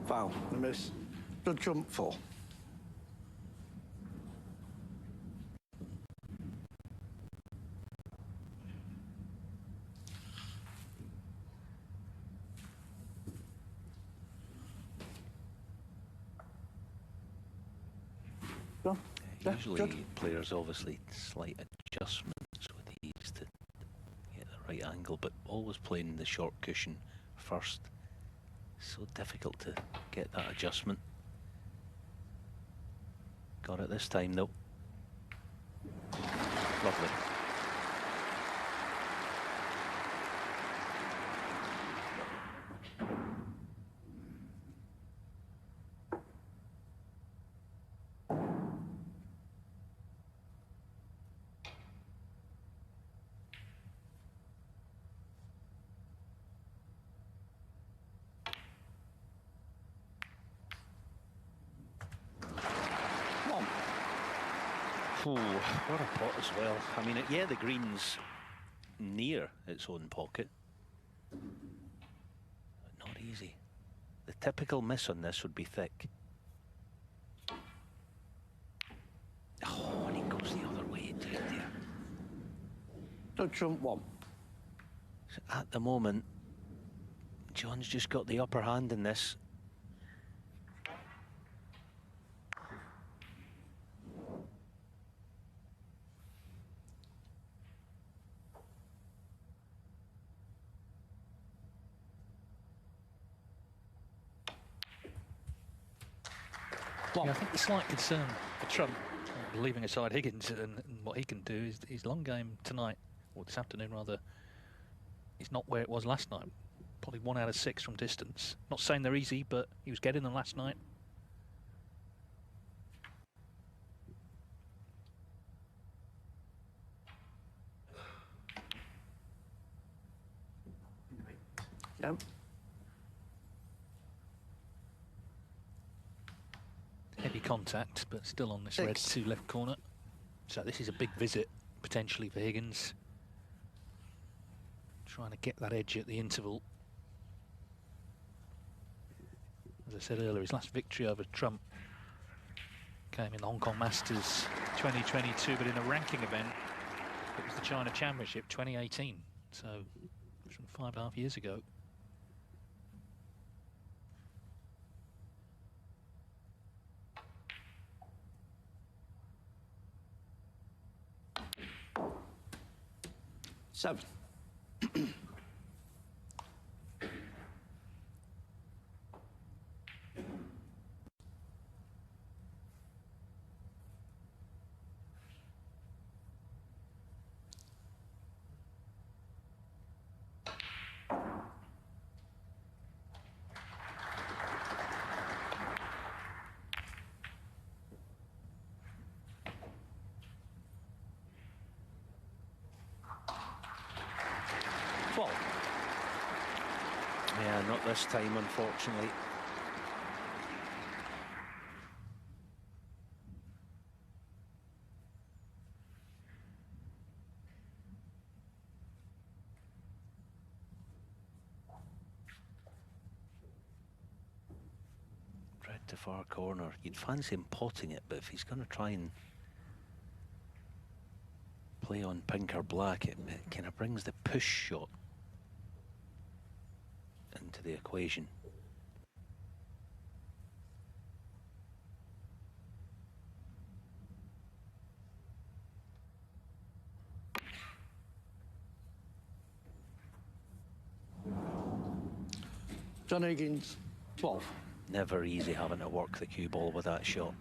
Foul, a miss. Good trump, 4. Go. Yeah, Usually Judd. players obviously slight adjustments with these to get the right angle, but always playing the short cushion first. So difficult to get that adjustment. Got it this time though. Lovely. Ooh, what a pot as well. I mean, yeah, the green's near its own pocket, but not easy. The typical miss on this would be thick. Oh, and he goes the other way, dear, dear. Judd trump 1. So at the moment, John's just got the upper hand in this. Yeah, I think the slight concern for Trump, leaving aside Higgins and what he can do, is his long game tonight, or this afternoon rather, is not where it was last night. Probably 1 out of 6 from distance. Not saying they're easy, but he was getting them last night. Yep. Heavy contact, but still on this 6. red 2 left corner. So this is a big visit, potentially, for Higgins. Trying to get that edge at the interval. As I said earlier, his last victory over Trump came in the Hong Kong Masters 2022, but in a ranking event. It was the China Championship 2018, so from 5.5 years ago. Seven. Yeah, not this time, unfortunately. Red to far corner. You'd fancy him potting it, but if he's going to try and play on pink or black, it kind of brings the push shot into the equation. John Higgins, 12. Never easy having to work the cue ball with that shot.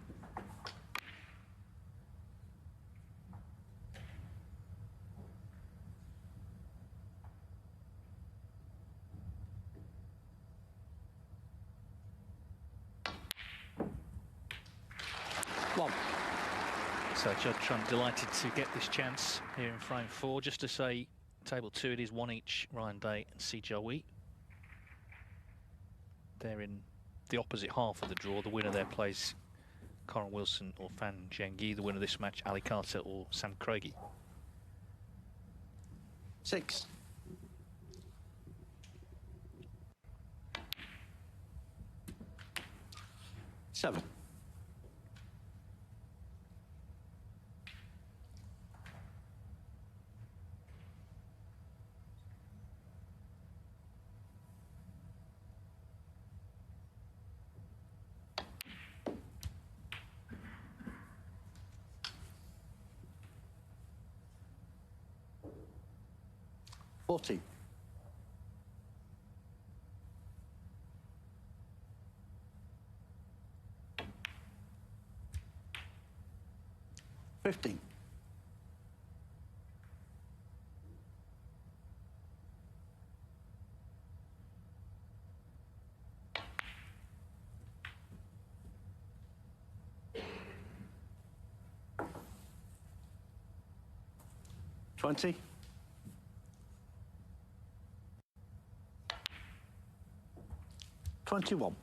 So Judd Trump delighted to get this chance here in frame 4. Just to say, table 2, it is 1 each, Ryan Day and Si Jiawei. They're in the opposite half of the draw. The winner there plays Corin Wilson or Fan Zhengyi. The winner of this match, Ali Carter or Sam Craigie. 6. Seven. 14. 15. 20. 21.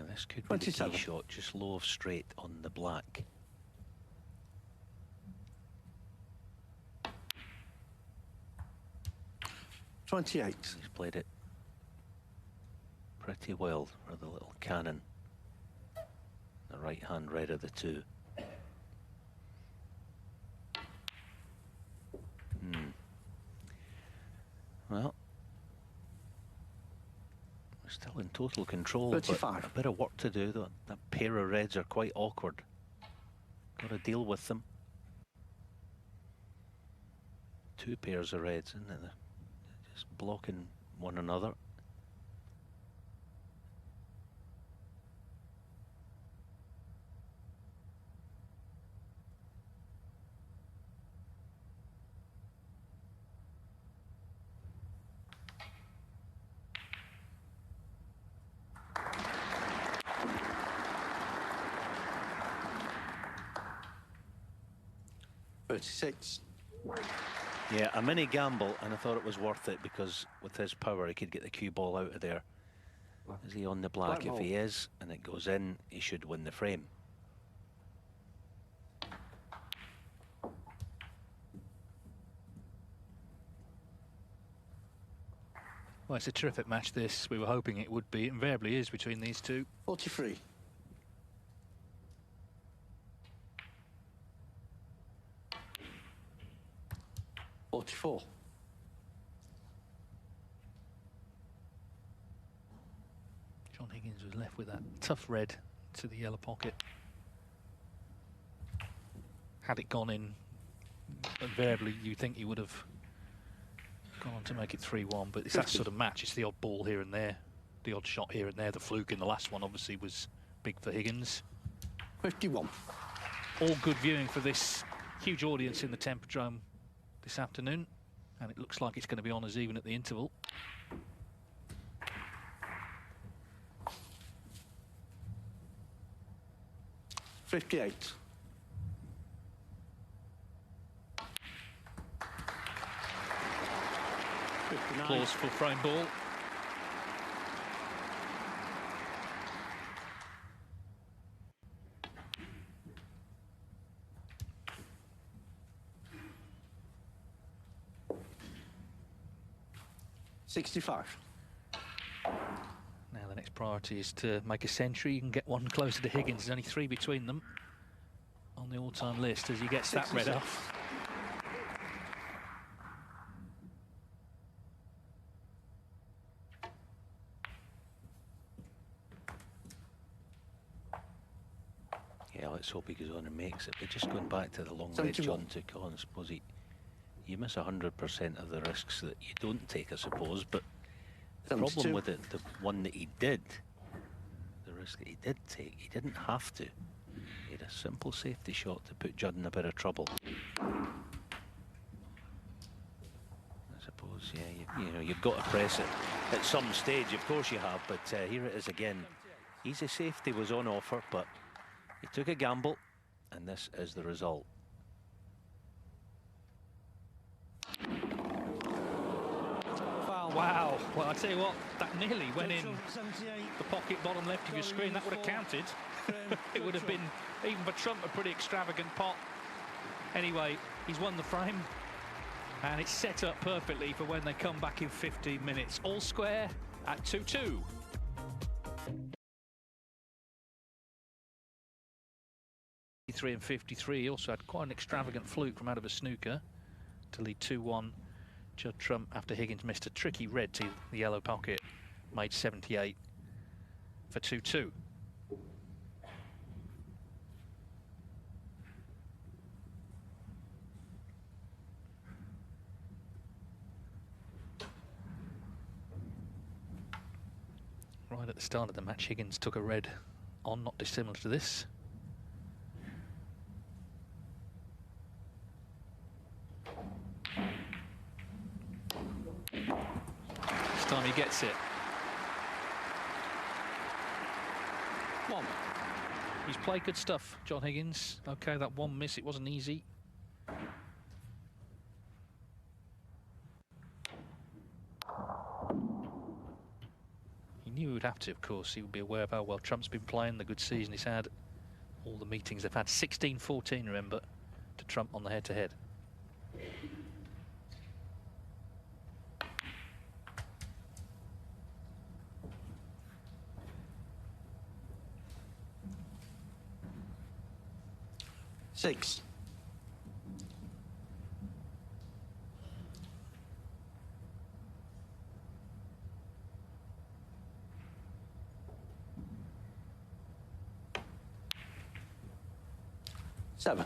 'This could be the 27. tee shot, just low of straight on the black. 28. He's played it pretty well for the little cannon. The right hand red of the two. Well, we're still in total control, 35. but a bit of work to do. That pair of reds are quite awkward. Got to deal with them. Two pairs of reds, isn't it? They're just blocking one another. Yeah, a mini gamble, and I thought it was worth it because with his power he could get the cue ball out of there. Is he on the black? If he is, and it goes in, he should win the frame. Well, it's a terrific match, this. We were hoping it would be. It invariably is between these two. 43. 44. John Higgins was left with that tough red to the yellow pocket. Had it gone in, invariably you think he would have gone on to make it 3-1, but it's that sort of match. It's the odd ball here and there, the odd shot here and there. The fluke in the last one obviously was big for Higgins. 51. All good viewing for this huge audience in the Tempodrome this afternoon, and it looks like it's going to be on as even at the interval. $58. Applause for frame ball. $65. Now the next priority is to make a century. You can get one closer to Higgins. There's only 3 between them on the all-time list as he gets 66. that red off. Yeah, let's hope he goes on and makes it. But just going back to the long red 71. John took on, I suppose you miss 100% of the risks that you don't take, I suppose. But the 72. problem with it, the one that he did, the risk that he did take, he didn't have to. He had a simple safety shot to put Judd in a bit of trouble. I suppose, yeah, you know, you've got to press it at some stage. Of course you have, but here it is again. Easy safety was on offer, but he took a gamble, and this is the result. Wow. Well, I tell you what, that nearly went in the pocket bottom left of your screen. That would have counted. It would have been, even for Trump, a pretty extravagant pot. Anyway, he's won the frame, and it's set up perfectly for when they come back in 15 minutes. All square at 2-2. 53 and 53. He also had quite an extravagant fluke from out of a snooker to lead 2-1. Judd Trump, after Higgins missed a tricky red to the yellow pocket, made 78 for 2-2. Right at the start of the match, Higgins took a red on, not dissimilar to this. This time he gets it. One. He's played good stuff, John Higgins. Okay, that one miss, it wasn't easy. He knew he would have to, of course. He would be aware of how well Trump's been playing, the good season he's had, all the meetings they've had. 16-14, remember, to Trump on the head-to-head. Six. Seven.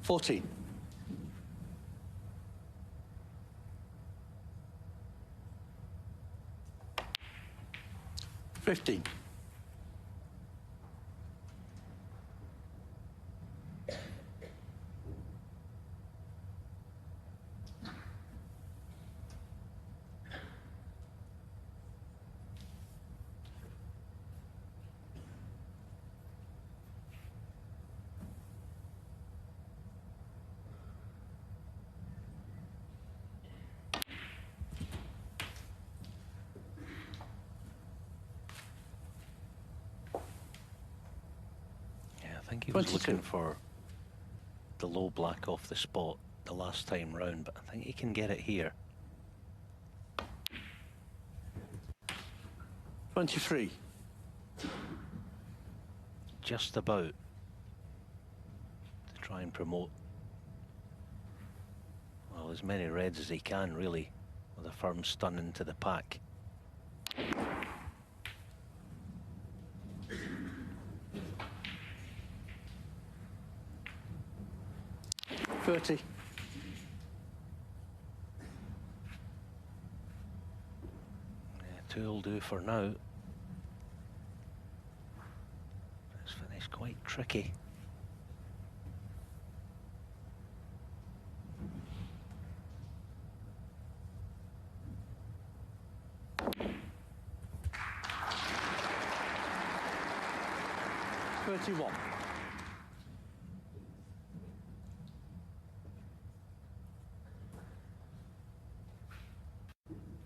14. 15. I think he was 22. looking for the low black off the spot the last time round, but I think he can get it here. 23. Just about to try and promote, well, as many reds as he can, really, with a firm stun into the pack. 30. Yeah, 2 will do for now. This finish quite tricky. $31.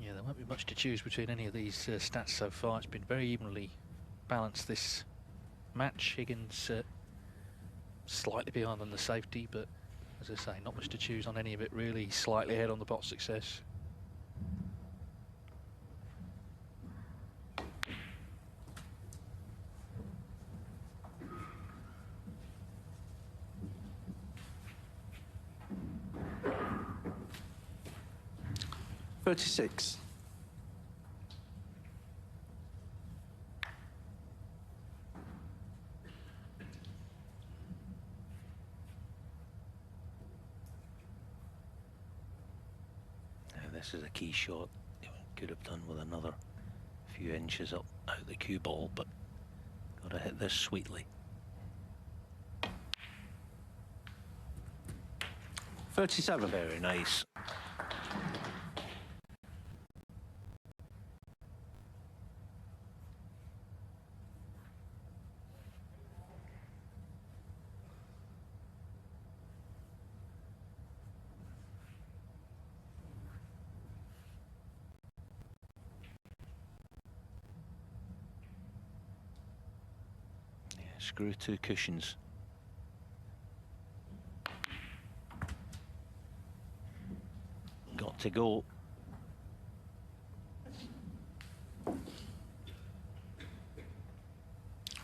Yeah, there won't be much to choose between any of these stats so far. It's been very evenly balanced, this match. Higgins slightly behind on the safety, but as I say, not much to choose on any of it really. Slightly ahead on the pot success. $36. This is a key shot. Could have done with another few inches up out the cue ball, but got to hit this sweetly. 37. Very nice. Screw 2 cushions. Got to go.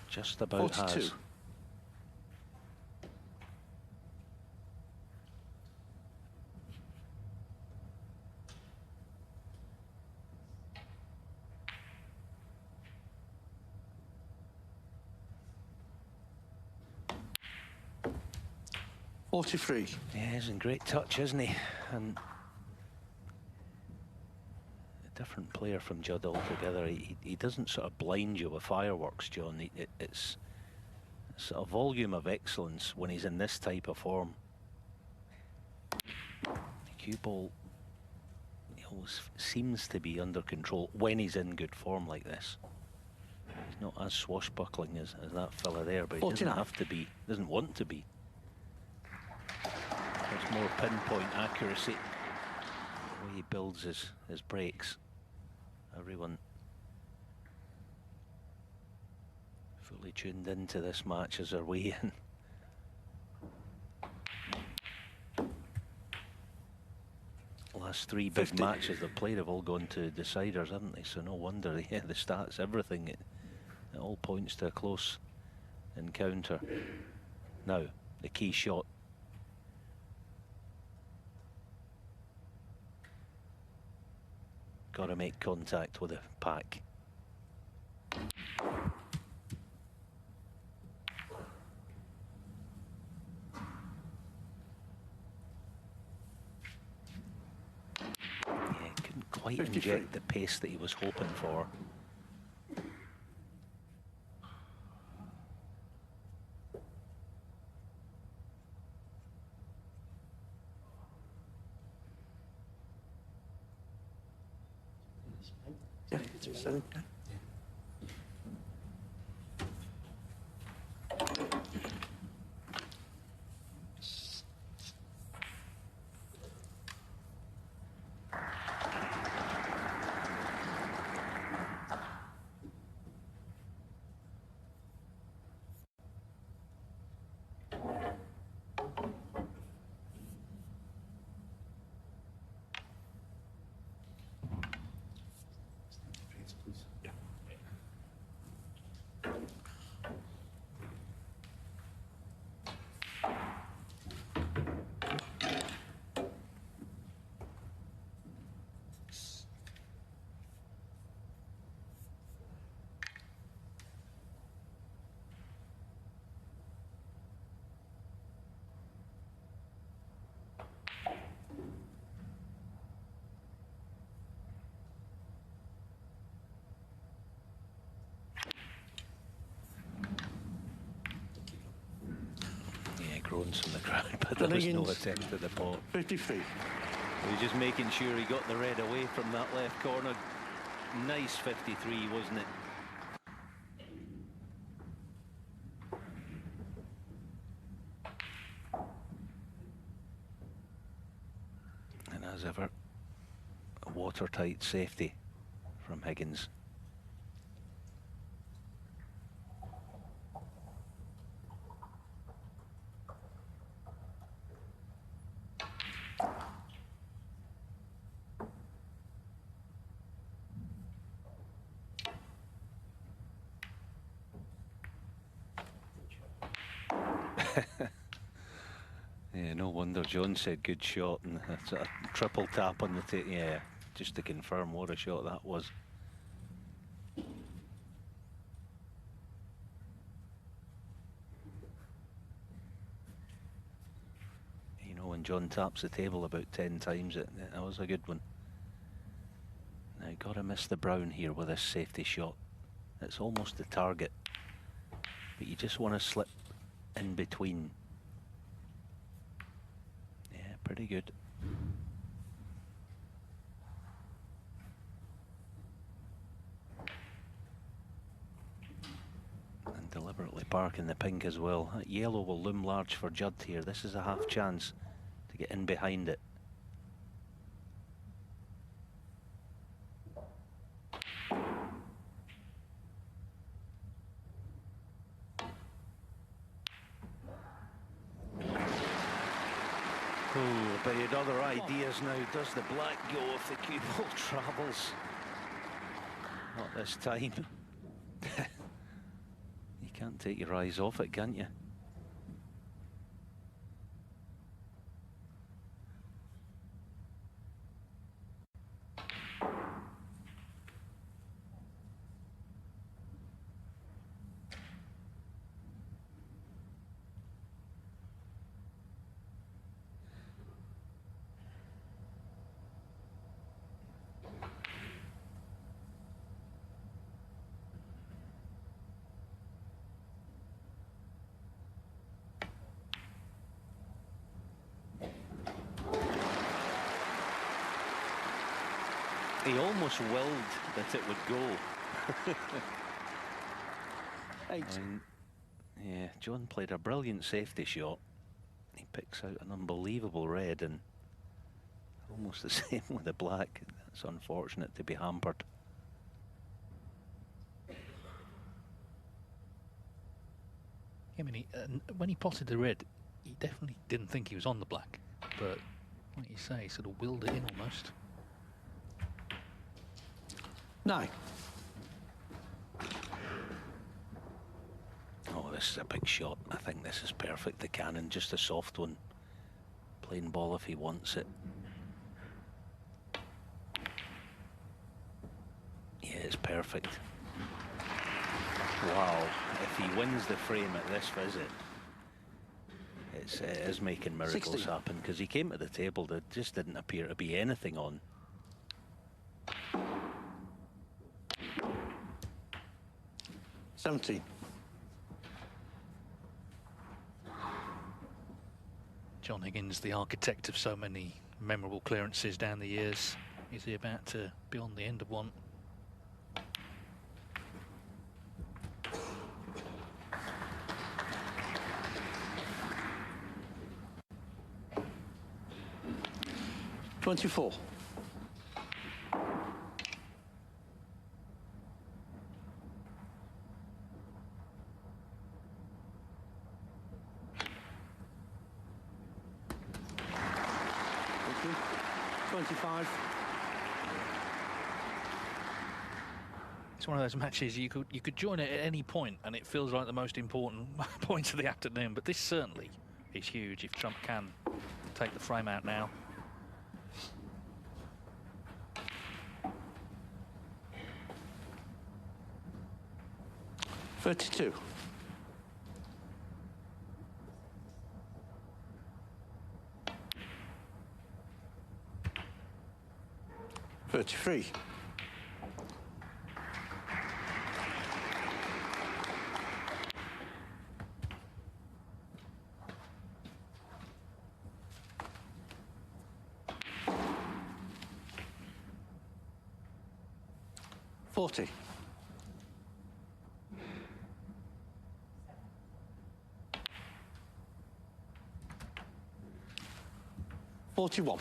Just about 42. has. $43. Yeah, he's in great touch, isn't he? And a different player from Judd altogether. He doesn't sort of blind you with fireworks, John. It's a volume of excellence when he's in this type of form. The cue ball, he always seems to be under control when he's in good form like this. He's not as swashbuckling as that fella there, but he 49. doesn't have to be, doesn't want to be. There's more pinpoint accuracy, the way he builds his breaks. Everyone fully tuned into this match as they're way in. Last 3 big 50. matches they've played have all gone to deciders, haven't they? So no wonder, yeah, the stats, everything, it all points to a close encounter. Now, the key shot. Got to make contact with the pack. Yeah, couldn't quite 53. inject the pace that he was hoping for. Yeah, so, Groans from the crowd, but there was no attempt at the pot. 53. He was just making sure he got the red away from that left corner. Nice 53, wasn't it? And as ever, a watertight safety from Higgins. Yeah, no wonder John said good shot, and a sort of triple tap on the tape. Yeah, just to confirm what a shot that was. You know, when John taps the table about 10 times, that was a good one. Now, gotta miss the brown here with this safety shot. It's almost the target, but you just want to slip in between. Yeah, pretty good. And deliberately parking the pink as well. That yellow will loom large for Judd here. This is a half chance to get in behind it. but he had other ideas now. Does the black go if the cue ball travels? Not this time. You can't take your eyes off it, can you? He almost willed that it would go. Yeah, John played a brilliant safety shot. He picks out an unbelievable red, and almost the same with the black. It's unfortunate to be hampered. I mean, when he potted the red, he definitely didn't think he was on the black, but like you say, he sort of willed it in almost. 9. Oh, this is a big shot. I think this is perfect. The cannon, just a soft one. Plain ball if he wants it. Yeah, it's perfect. Wow, if he wins the frame at this visit, it is making miracles 60. happen, because he came to the table, there just didn't appear to be anything on. John Higgins, the architect of so many memorable clearances down the years. Is he about to be on the end of one? $24. Thank you. 25. It's one of those matches you could join it at any point, and it feels like the most important point of the afternoon. But this certainly is huge if Trump can take the frame out now. $32. $33. $40. 41.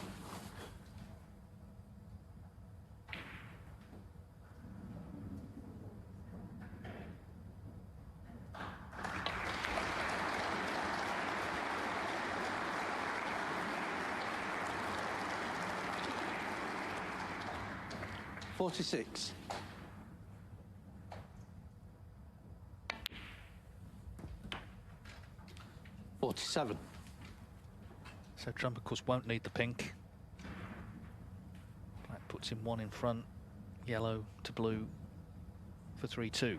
$46. 47. So Trump, of course, won't need the pink. Black puts him one in front, yellow to blue for 3-2.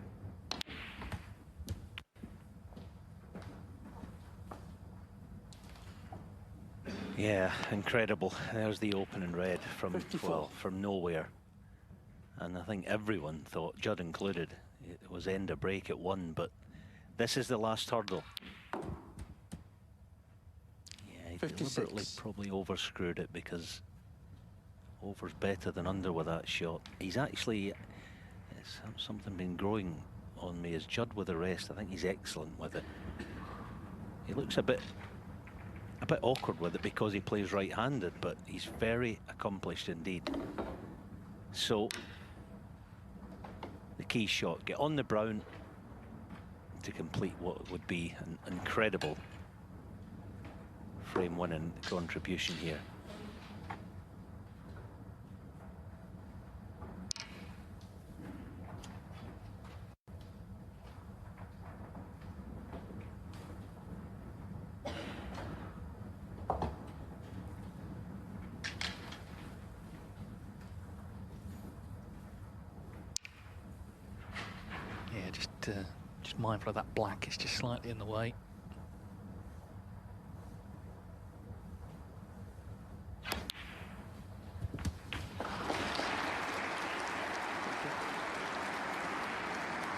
Yeah, incredible. There's the opening red from 54. well, from nowhere. And I think everyone thought, Judd included, it was end of break at 1, but this is the last hurdle. Yeah, he 56. deliberately probably overscrewed it, because over's better than under with that shot. He's actually, it's something been growing on me, is Judd with the rest. I think he's excellent with it. He looks a bit awkward with it because he plays right-handed, but he's very accomplished indeed. So the key shot, get on the brown to complete what would be an incredible frame winning contribution here. Yeah, just mindful of that black. It's just slightly in the way.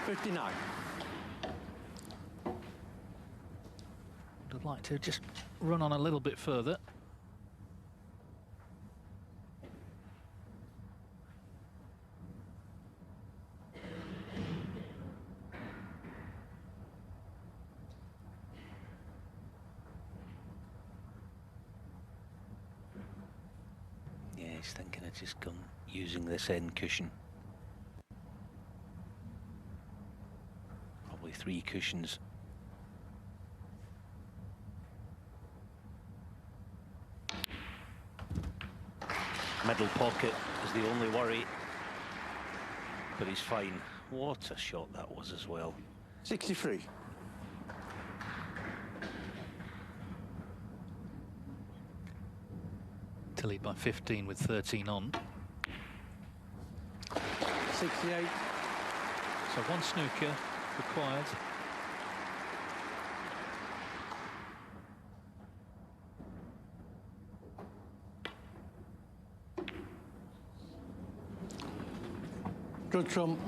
.59. I'd like to just run on a little bit further. Yeah, he's thinking of just using this end cushion. Probably 3 cushions. Middle pocket is the only worry, but he's fine. What a shot that was as well. 63. To lead by 15 with 13 on. 68. So 1 snooker required. Good trump,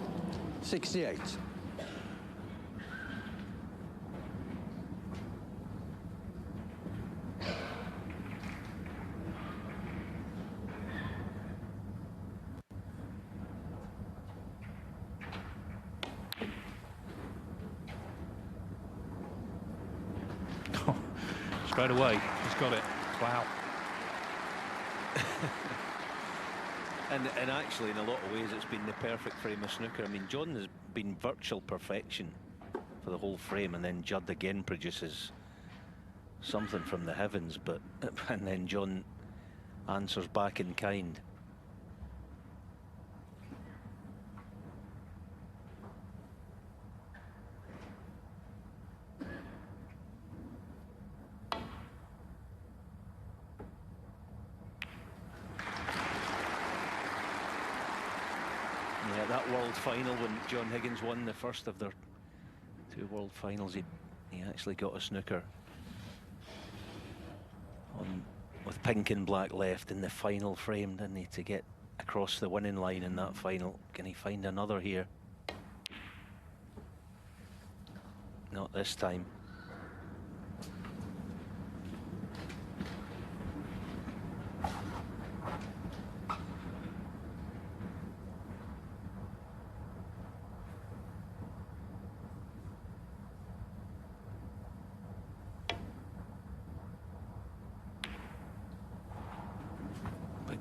68. Straight away, he's got it. Wow. And actually, in a lot of ways, it's been the perfect frame of snooker. I mean, John has been virtual perfection for the whole frame, and then Judd again produces something from the heavens, but and then John answers back in kind. Yeah, that world final when John Higgins won the first of their 2 world finals, he actually got a snooker with pink and black left in the final frame, didn't he, to get across the winning line in that final. Can he find another here? Not this time.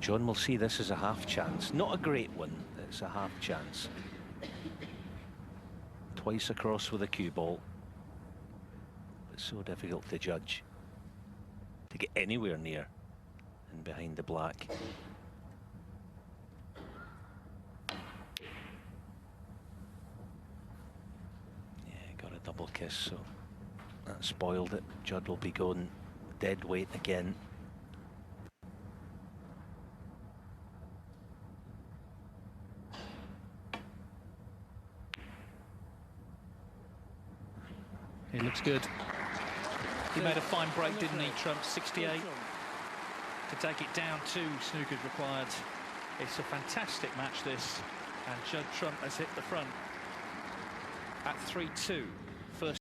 John will see this as a half chance. Not a great one, it's a half chance. Twice across with a cue ball. It's so difficult to judge, to get anywhere near and behind the black. Yeah, got a double kiss, so that spoiled it. Judd will be going dead weight again. He looks good. He made a fine break, didn't he, Trump? 68. To take it down, 2 snookers required. It's a fantastic match, this. And Judd Trump has hit the front at 3-2. First.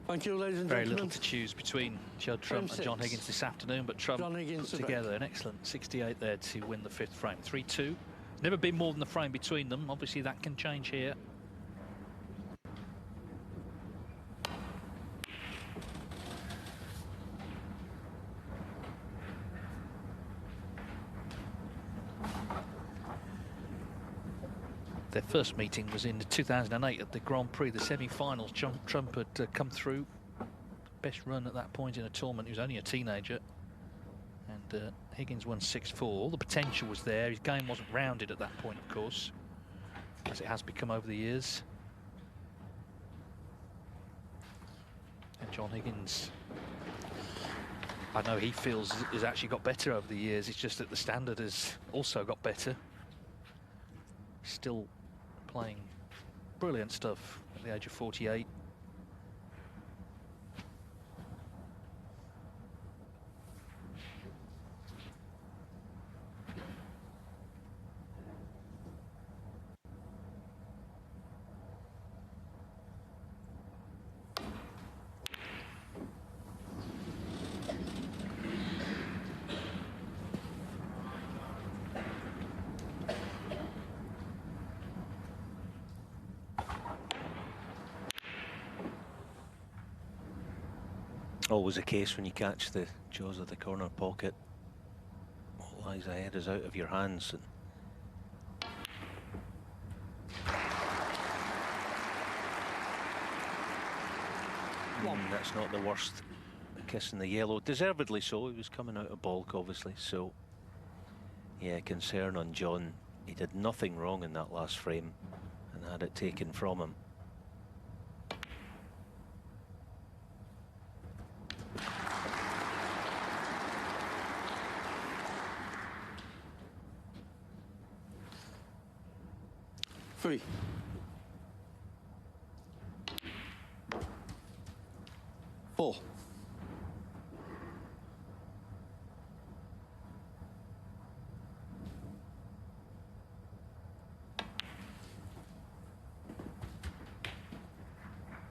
Thank you, ladies and Very gentlemen. little to choose between Judd Trump and John Higgins this afternoon, but Trump put together an excellent 68 there to win the 5th frame. 3-2. Never been more than the frame between them. Obviously, that can change here. Their first meeting was in 2008 at the Grand Prix, the semi-finals. Trump had come through. Best run at that point in a tournament. He was only a teenager. And Higgins won 6-4. All the potential was there. His game wasn't rounded at that point, of course, as it has become over the years. And John Higgins, I know he feels has actually got better over the years. It's just that the standard has also got better. Still playing brilliant stuff at the age of 48. Always the case when you catch the jaws of the corner pocket. What lies ahead is out of your hands. That's not the worst kiss in the yellow. Deservedly so. He was coming out of balk, obviously. So, yeah, concern on John. He did nothing wrong in that last frame and had it taken from him. Three. Four.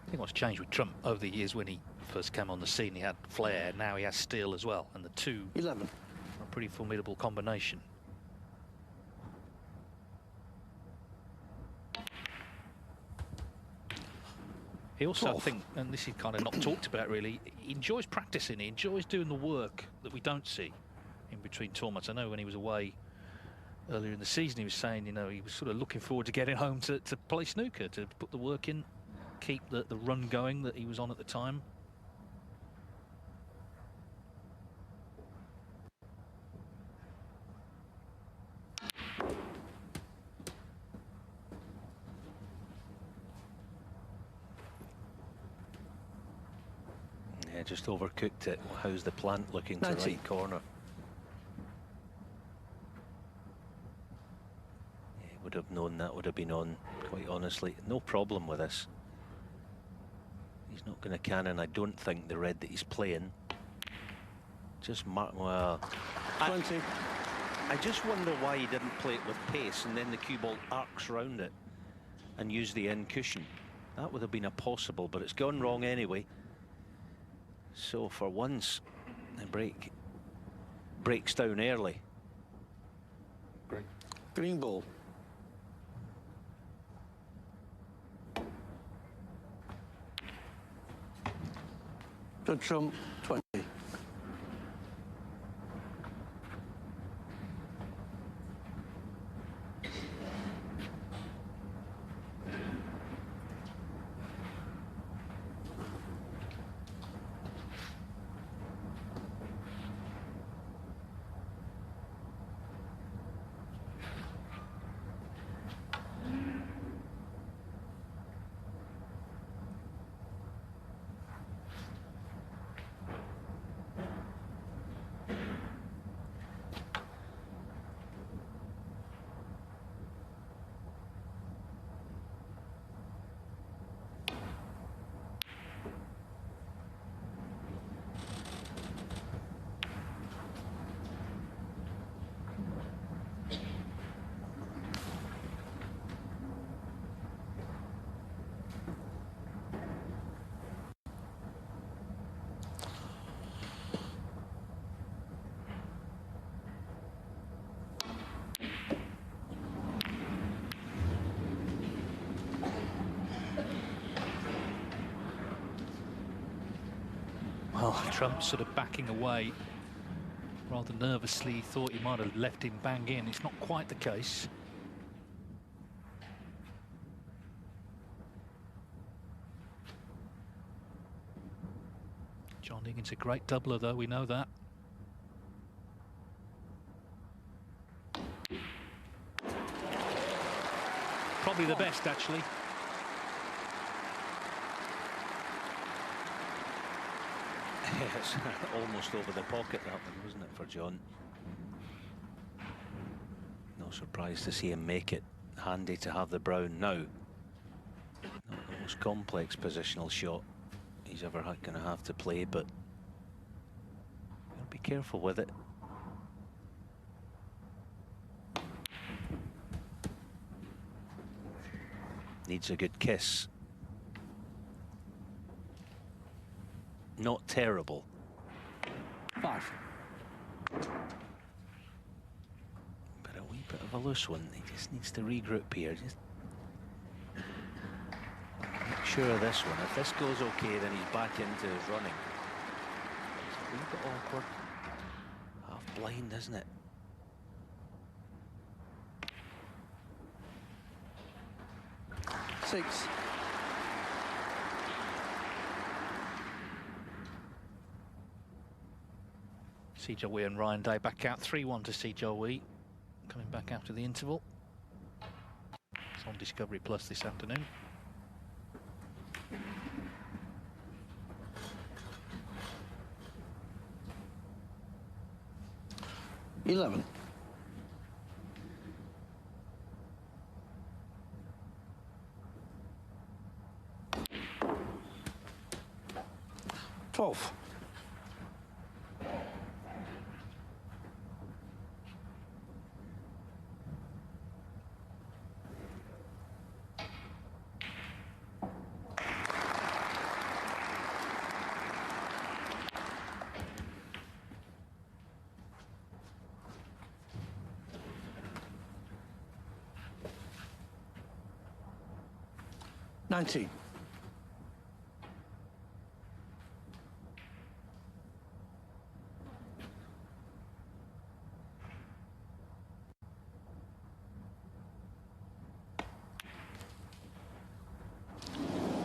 I think what's changed with Trump over the years, when he first came on the scene, he had flair. Now he has steel as well, and the two 11. are a pretty formidable combination. He also, I think, and this is kind of not talked about really, he enjoys practicing, he enjoys doing the work that we don't see in between tournaments. I know when he was away earlier in the season, he was saying, you know, he was sort of looking forward to getting home to play snooker, to put the work in, keep the run going that he was on at the time. Yeah, just overcooked it. How's the plant looking to the right corner? Yeah, would have known that would have been on, quite honestly. No problem with this. He's not going to cannon, I don't think, the red that he's playing. Just well, 20. I just wonder why he didn't play it with pace and then the cue ball arcs round it and use the end cushion. That would have been a possible, but it's gone wrong anyway. So for once, the breaks down early. Green ball. Judd Trump, 20. Well, Trump sort of backing away rather nervously. Thought he might have left him bang in. It's not quite the case. John Higgins, a great doubler, though, we know that. Probably the best, actually. It's almost over the pocket, that one, wasn't it, for John? No surprise to see him make it. Handy to have the brown now. Not the most complex positional shot he's ever going to have to play, but be careful with it. Needs a good kiss. Not terrible. 5. But a wee bit of a loose one. He just needs to regroup here. Just make sure of this one. If this goes okay, then he's back into his running. It's a wee bit awkward. Half blind, isn't it? Six. See Joe Wee and Ryan Day back out 3-1 to see Joe Wee coming back after the interval. It's on Discovery Plus this afternoon. $11. 12. $19.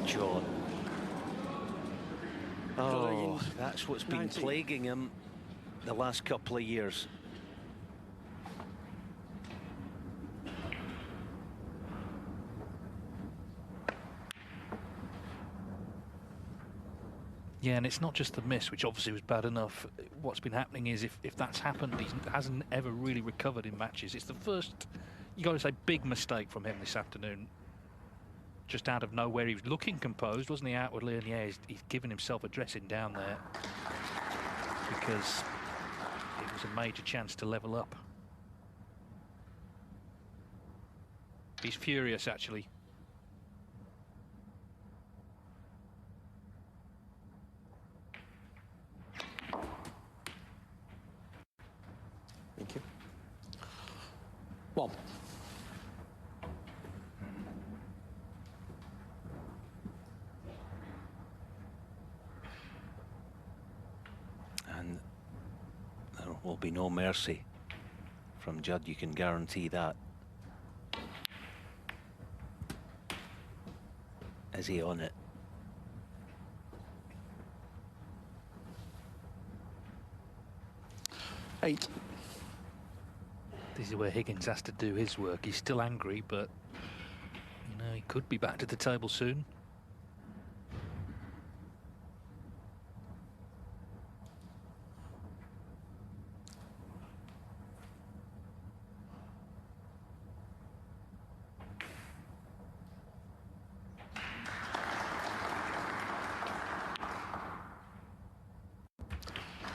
John. Oh, that's what's been 19. plaguing him the last couple of years. Yeah, and it's not just the miss, which obviously was bad enough. What's been happening is if that's happened, he hasn't ever really recovered in matches. It's the first, you got to say, big mistake from him this afternoon. Just out of nowhere, he was looking composed, wasn't he, outwardly? And yeah, he's given himself a dressing down there because it was a major chance to level up. He's furious, actually. Thank you. 1. And there will be no mercy from Judd, you can guarantee that. Is he on it? $8. This is where Higgins has to do his work. He's still angry, but you know, he could be back to the table soon.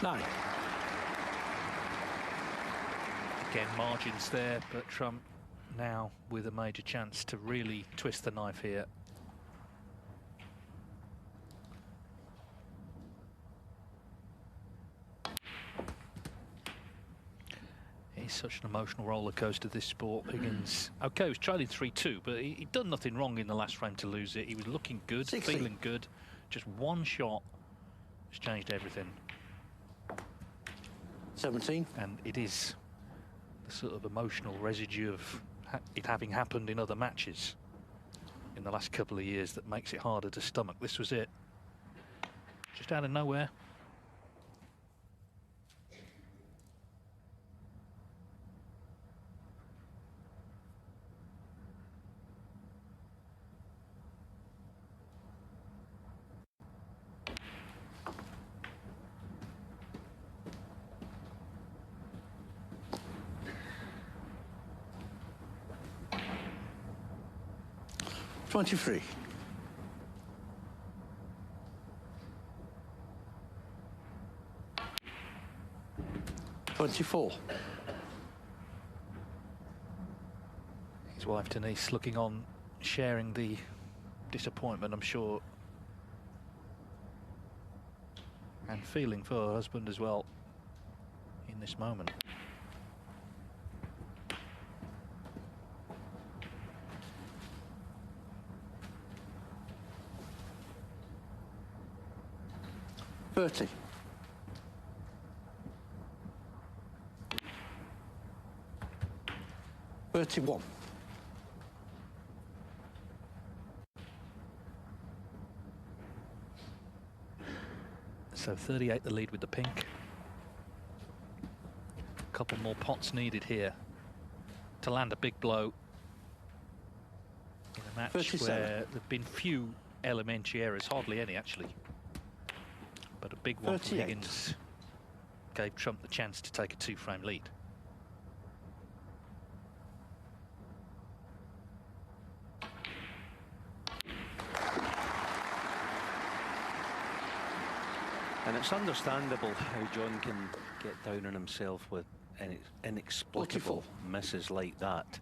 $9. Again, margins there, but Trump now with a major chance to really twist the knife here. It's such an emotional roller coaster, this sport. Higgins, okay, he was trailing 3-2, but he'd done nothing wrong in the last frame to lose it. He was looking good, 60. feeling good. Just one shot has changed everything. 17. And it is the sort of emotional residue of it having happened in other matches in the last couple of years that makes it harder to stomach. This was it. Just out of nowhere, 23. 24. His wife Denise looking on, sharing the disappointment, I'm sure, and feeling for her husband as well in this moment. $30. 31. So 38 the lead with the pink. A couple more pots needed here to land a big blow in a match 37. where there have been few elementary errors, hardly any actually. But a big one from 38. Higgins gave Trump the chance to take a 2-frame lead. And it's understandable how John can get down on himself with inexplicable 44. misses like that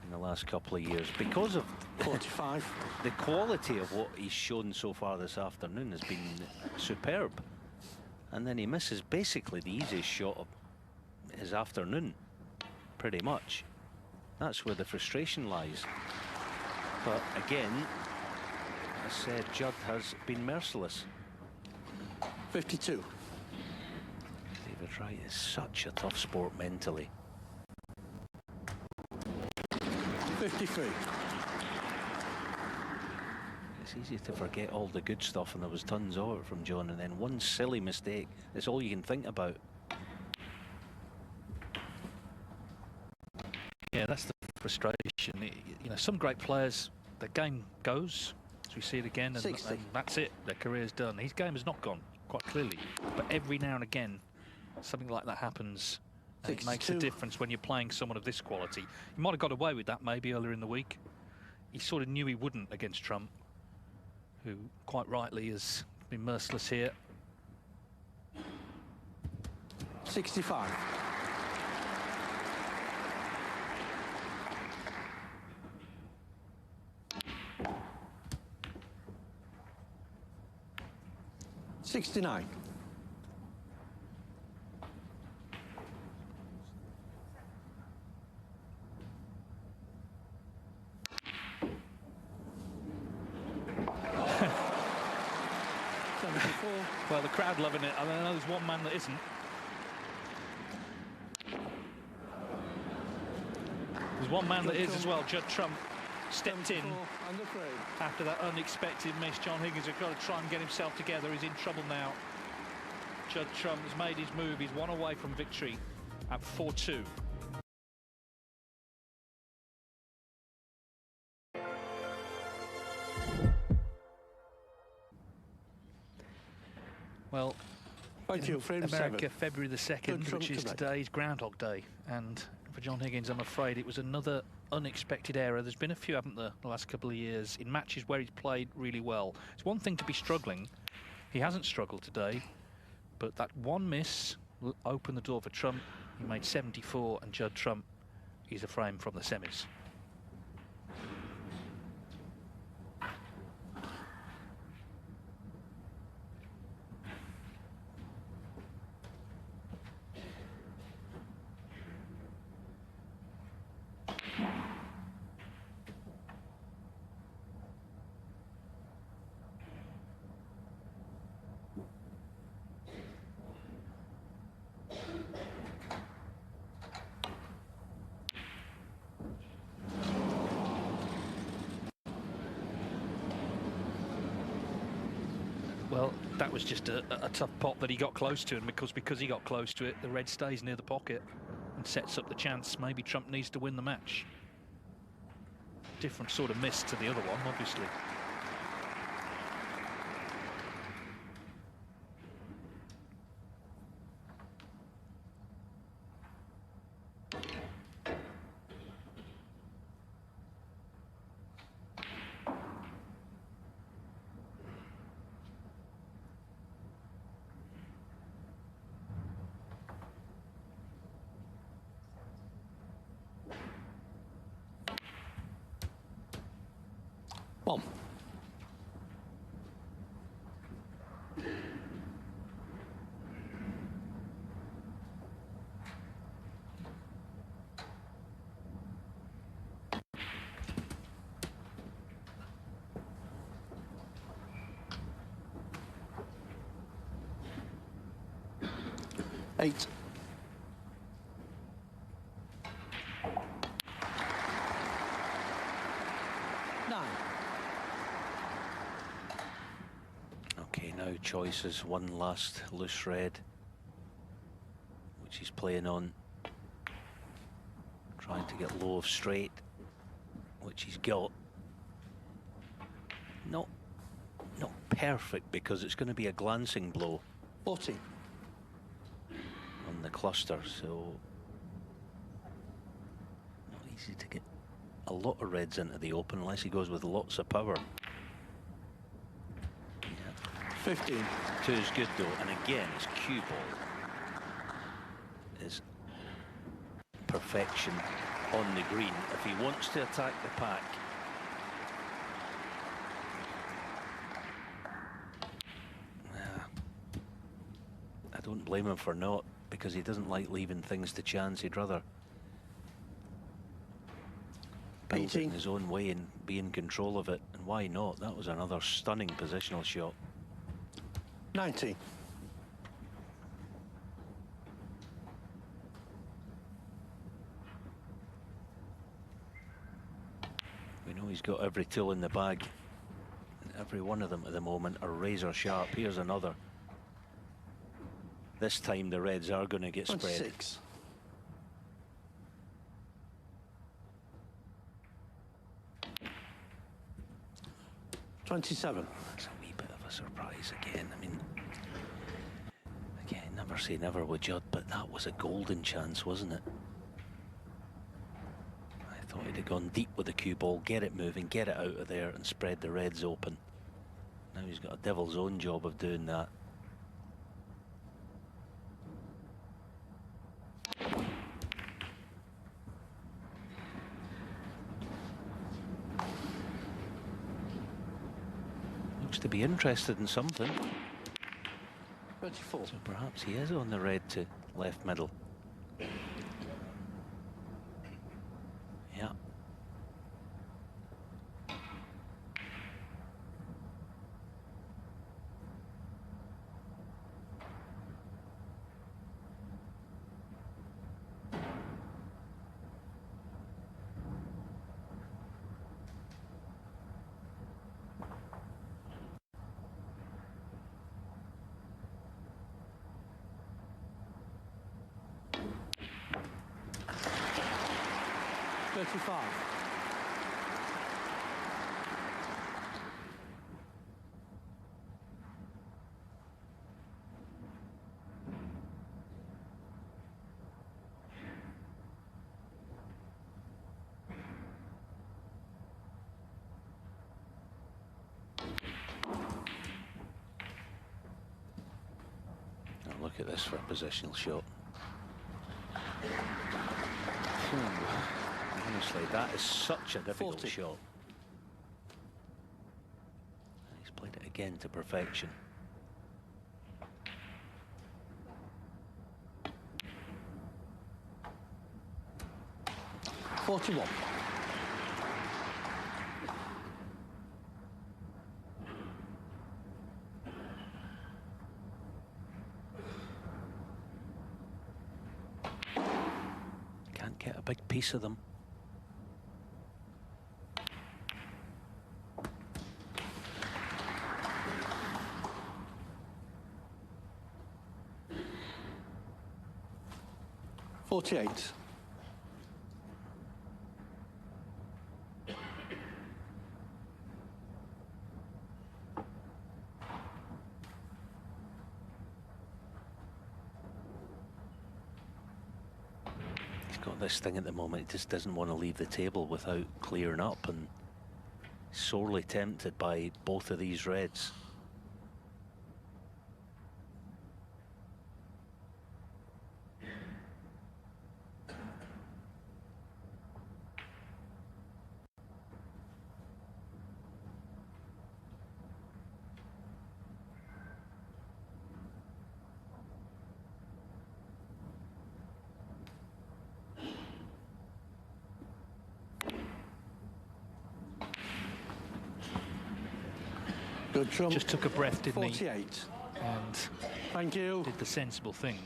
in the last couple of years, because of 45. the quality of what he's shown so far this afternoon has been superb. And then he misses basically the easiest shot of his afternoon, pretty much. That's where the frustration lies. But again, as I said, Judd has been merciless. 52. David Wright is such a tough sport mentally. 53. It's easy to forget all the good stuff, and there was tons of it from John, and then one silly mistake is all you can think about. Yeah, that's the frustration. You know, some great players, their game goes, as we see it again, and 60. that's it. Their career's done. His game has not gone, quite clearly. But every now and again, something like that happens. And it makes a 62. difference when you're playing someone of this quality. He might have got away with that maybe earlier in the week. He sort of knew he wouldn't against Trump, who quite rightly has been merciless here. 65. 69. 74. Well, the crowd loving it. I know there's one man that isn't. There's one man that is as well. Judd Trump stepped in 74 and the frame. after that unexpected miss. John Higgins has got to try and get himself together. He's in trouble now. Judd Trump has made his move. He's one away from victory at 4-2. Well, Thank you. Frame America, 7. February the 2nd, Trump which is to right. today's Groundhog Day. And for John Higgins, I'm afraid it was another unexpected error. There's been a few, haven't there, the last couple of years in matches where he's played really well. It's one thing to be struggling. He hasn't struggled today, but that one miss opened the door for Trump. He made 74, and Judd Trump is a frame from the semis. Well, that was just a tough pot that he got close to, and because he got close to it, the red stays near the pocket and sets up the chance. Maybe Trump needs to win the match. Different sort of miss to the other one, obviously. On. Eight. Nine. Okay, now choices. One last loose red, which he's playing on. Trying to get low of straight, which he's got. Not perfect, because it's going to be a glancing blow 40. on the cluster, so not easy to get a lot of reds into the open unless he goes with lots of power. 15. 2 is good though, and again his cue ball is perfection on the green. If he wants to attack the pack, I don't blame him for not, because he doesn't like leaving things to chance. He'd rather build it in his own way and be in control of it, and why not? That was another stunning positional shot. 90. We know he's got every tool in the bag, and every one of them at the moment are razor sharp. Here's another. This time the reds are going to get spread. 26. That's a wee bit of a surprise again. I mean, again, never say never with Judd, but that was a golden chance, wasn't it? I thought he'd have gone deep with the cue ball, get it moving, get it out of there, and spread the reds open. Now he's got a devil's own job of doing that. To be interested in something. 34. So perhaps he is on the red to left middle. Yeah. Now look at this for a positional shot. Honestly, that is such a difficult 40. shot. He's played it again to perfection. $41. Can't get a big piece of them. $48. He's got this thing at the moment, he just doesn't want to leave the table without clearing up, and sorely tempted by both of these reds. Good trump. Just took a breath, didn't 48. he? And Thank you. did the sensible thing.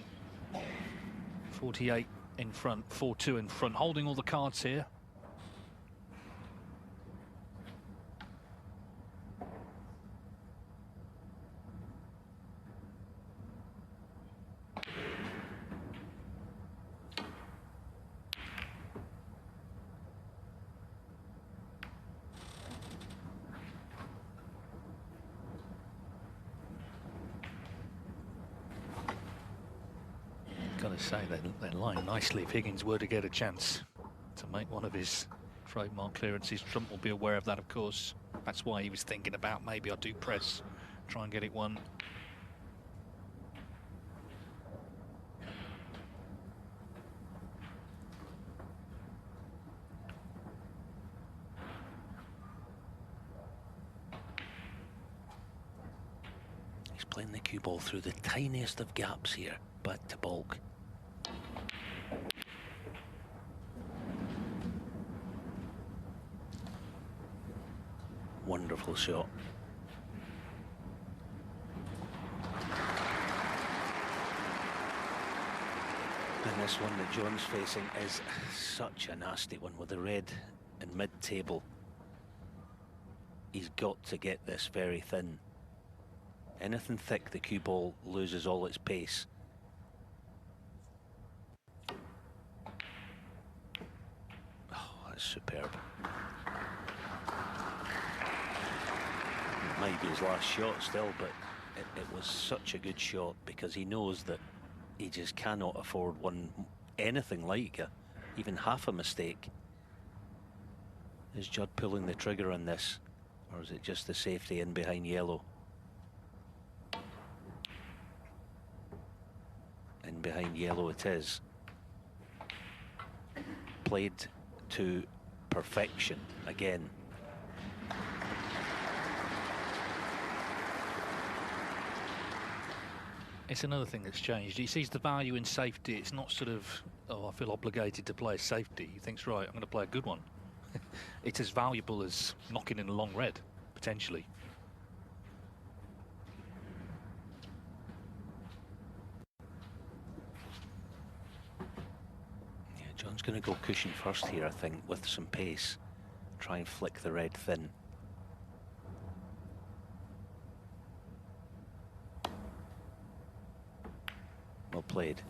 48 in front, 4-2 in front, holding all the cards here. Got to say, they're lying nicely if Higgins were to get a chance to make one of his trademark clearances. Trump will be aware of that, of course. That's why he was thinking about maybe I'll do press, try and get it won. He's playing the cue ball through the tiniest of gaps here, back to baulk. Wonderful shot. And this one that John's facing is such a nasty one with the red in mid-table. He's got to get this very thin. Anything thick, the cue ball loses all its pace. Oh, that's superb. It might be his last shot still, but it was such a good shot because he knows that he just cannot afford anything like even half a mistake. Is Judd pulling the trigger on this, or is it just the safety in behind yellow? In behind yellow it is. Played to perfection again. It's another thing that's changed. He sees the value in safety. It's not sort of, oh, I feel obligated to play safety. He thinks, right, I'm going to play a good one. It's as valuable as knocking in a long red, potentially. Yeah, John's going to go cushion first here, I think, with some pace. Try and flick the red thin. Well played.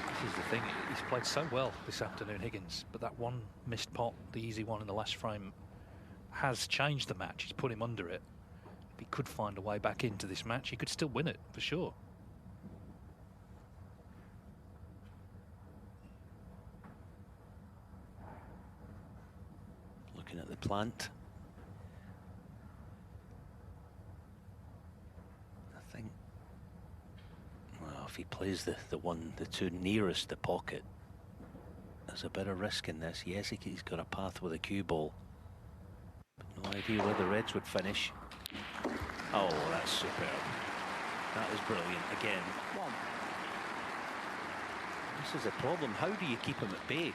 This is the thing, he's played so well this afternoon, Higgins, but that one missed pot, the easy one in the last frame, has changed the match. He's put him under it. If he could find a way back into this match, he could still win it, for sure. Looking at the plant. I think, well, if he plays the two nearest the pocket, there's a bit of risk in this. Yes, he's got a path with a cue ball. But no idea where the reds would finish. Oh, that's superb. That is brilliant again. This is a problem. How do you keep him at bay?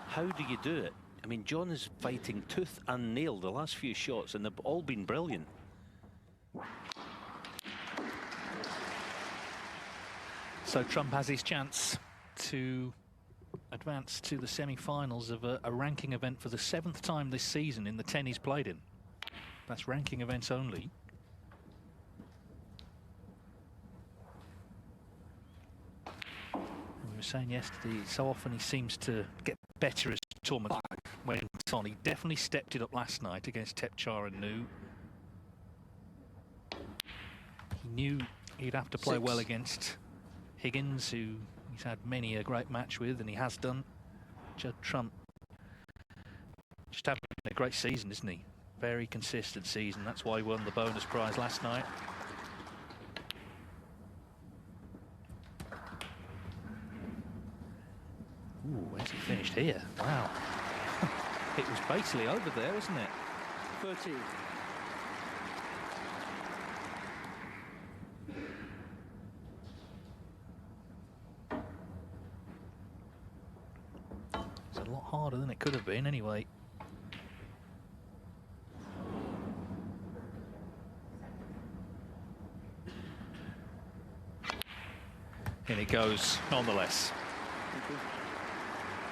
How do you do it? I mean, John is fighting tooth and nail the last few shots, and they've all been brilliant. So Trump has his chance to advance to the semi-finals of a ranking event for the 7th time this season in the 10 he's played in. That's ranking events only. We were saying yesterday, so often he seems to get better as the tournament went on. He definitely stepped it up last night against Tepchar and Nu. He knew he'd have to play well against Higgins, who he's had many a great match with, and he has done. Judd Trump just having a great season, isn't he? Very consistent season. That's why he won the bonus prize last night. Ooh, where's he finished here? Wow. It was basically over there, wasn't it? 13. It's a lot harder than it could have been anyway. In it goes, nonetheless.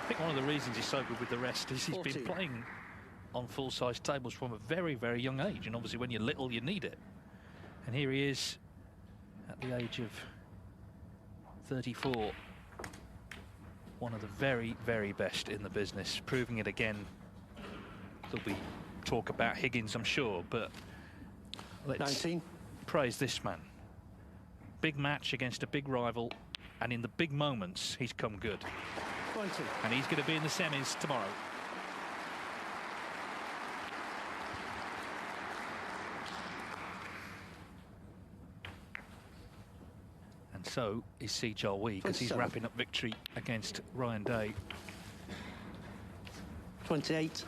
I think one of the reasons he's so good with the rest is he's 40. been playing on full-size tables from a very, very young age, and obviously when you're little you need it. And here he is at the age of 34, one of the very, very best in the business, proving it again. There'll be talk about Higgins, I'm sure, but let's 19. praise this man. Big match against a big rival, and in the big moments he's come good, 20. and he's going to be in the semis tomorrow. And so is Si Wee, because he's 27. wrapping up victory against Ryan Day. 28.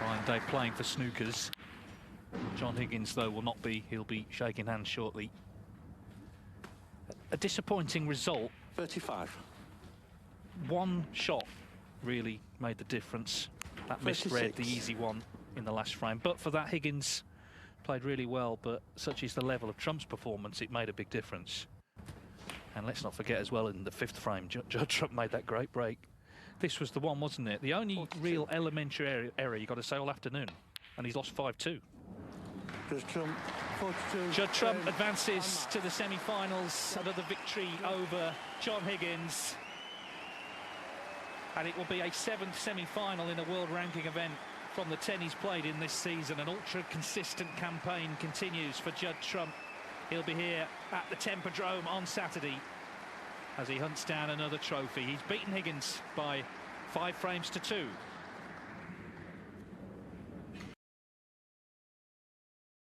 Ryan Day playing for Snookers. John Higgins, though, will not be. He'll be shaking hands shortly. A disappointing result. 35. One shot really made the difference. That misread the 36. easy one in the last frame. But for that, Higgins played really well, but such is the level of Trump's performance, it made a big difference. And let's not forget as well, in the fifth frame, Judd Trump made that great break. This was the one, wasn't it? The only 42. real elementary error you got to say all afternoon. And he's lost 5-2. Judd Trump, 42. Judd Trump advances to the semi-finals, another victory over John Higgins. And it will be a 7th semi-final in a world ranking event from the 10 he's played in this season. An ultra-consistent campaign continues for Judd Trump. He'll be here at the Tempodrome on Saturday as he hunts down another trophy. He's beaten Higgins by 5 frames to 2.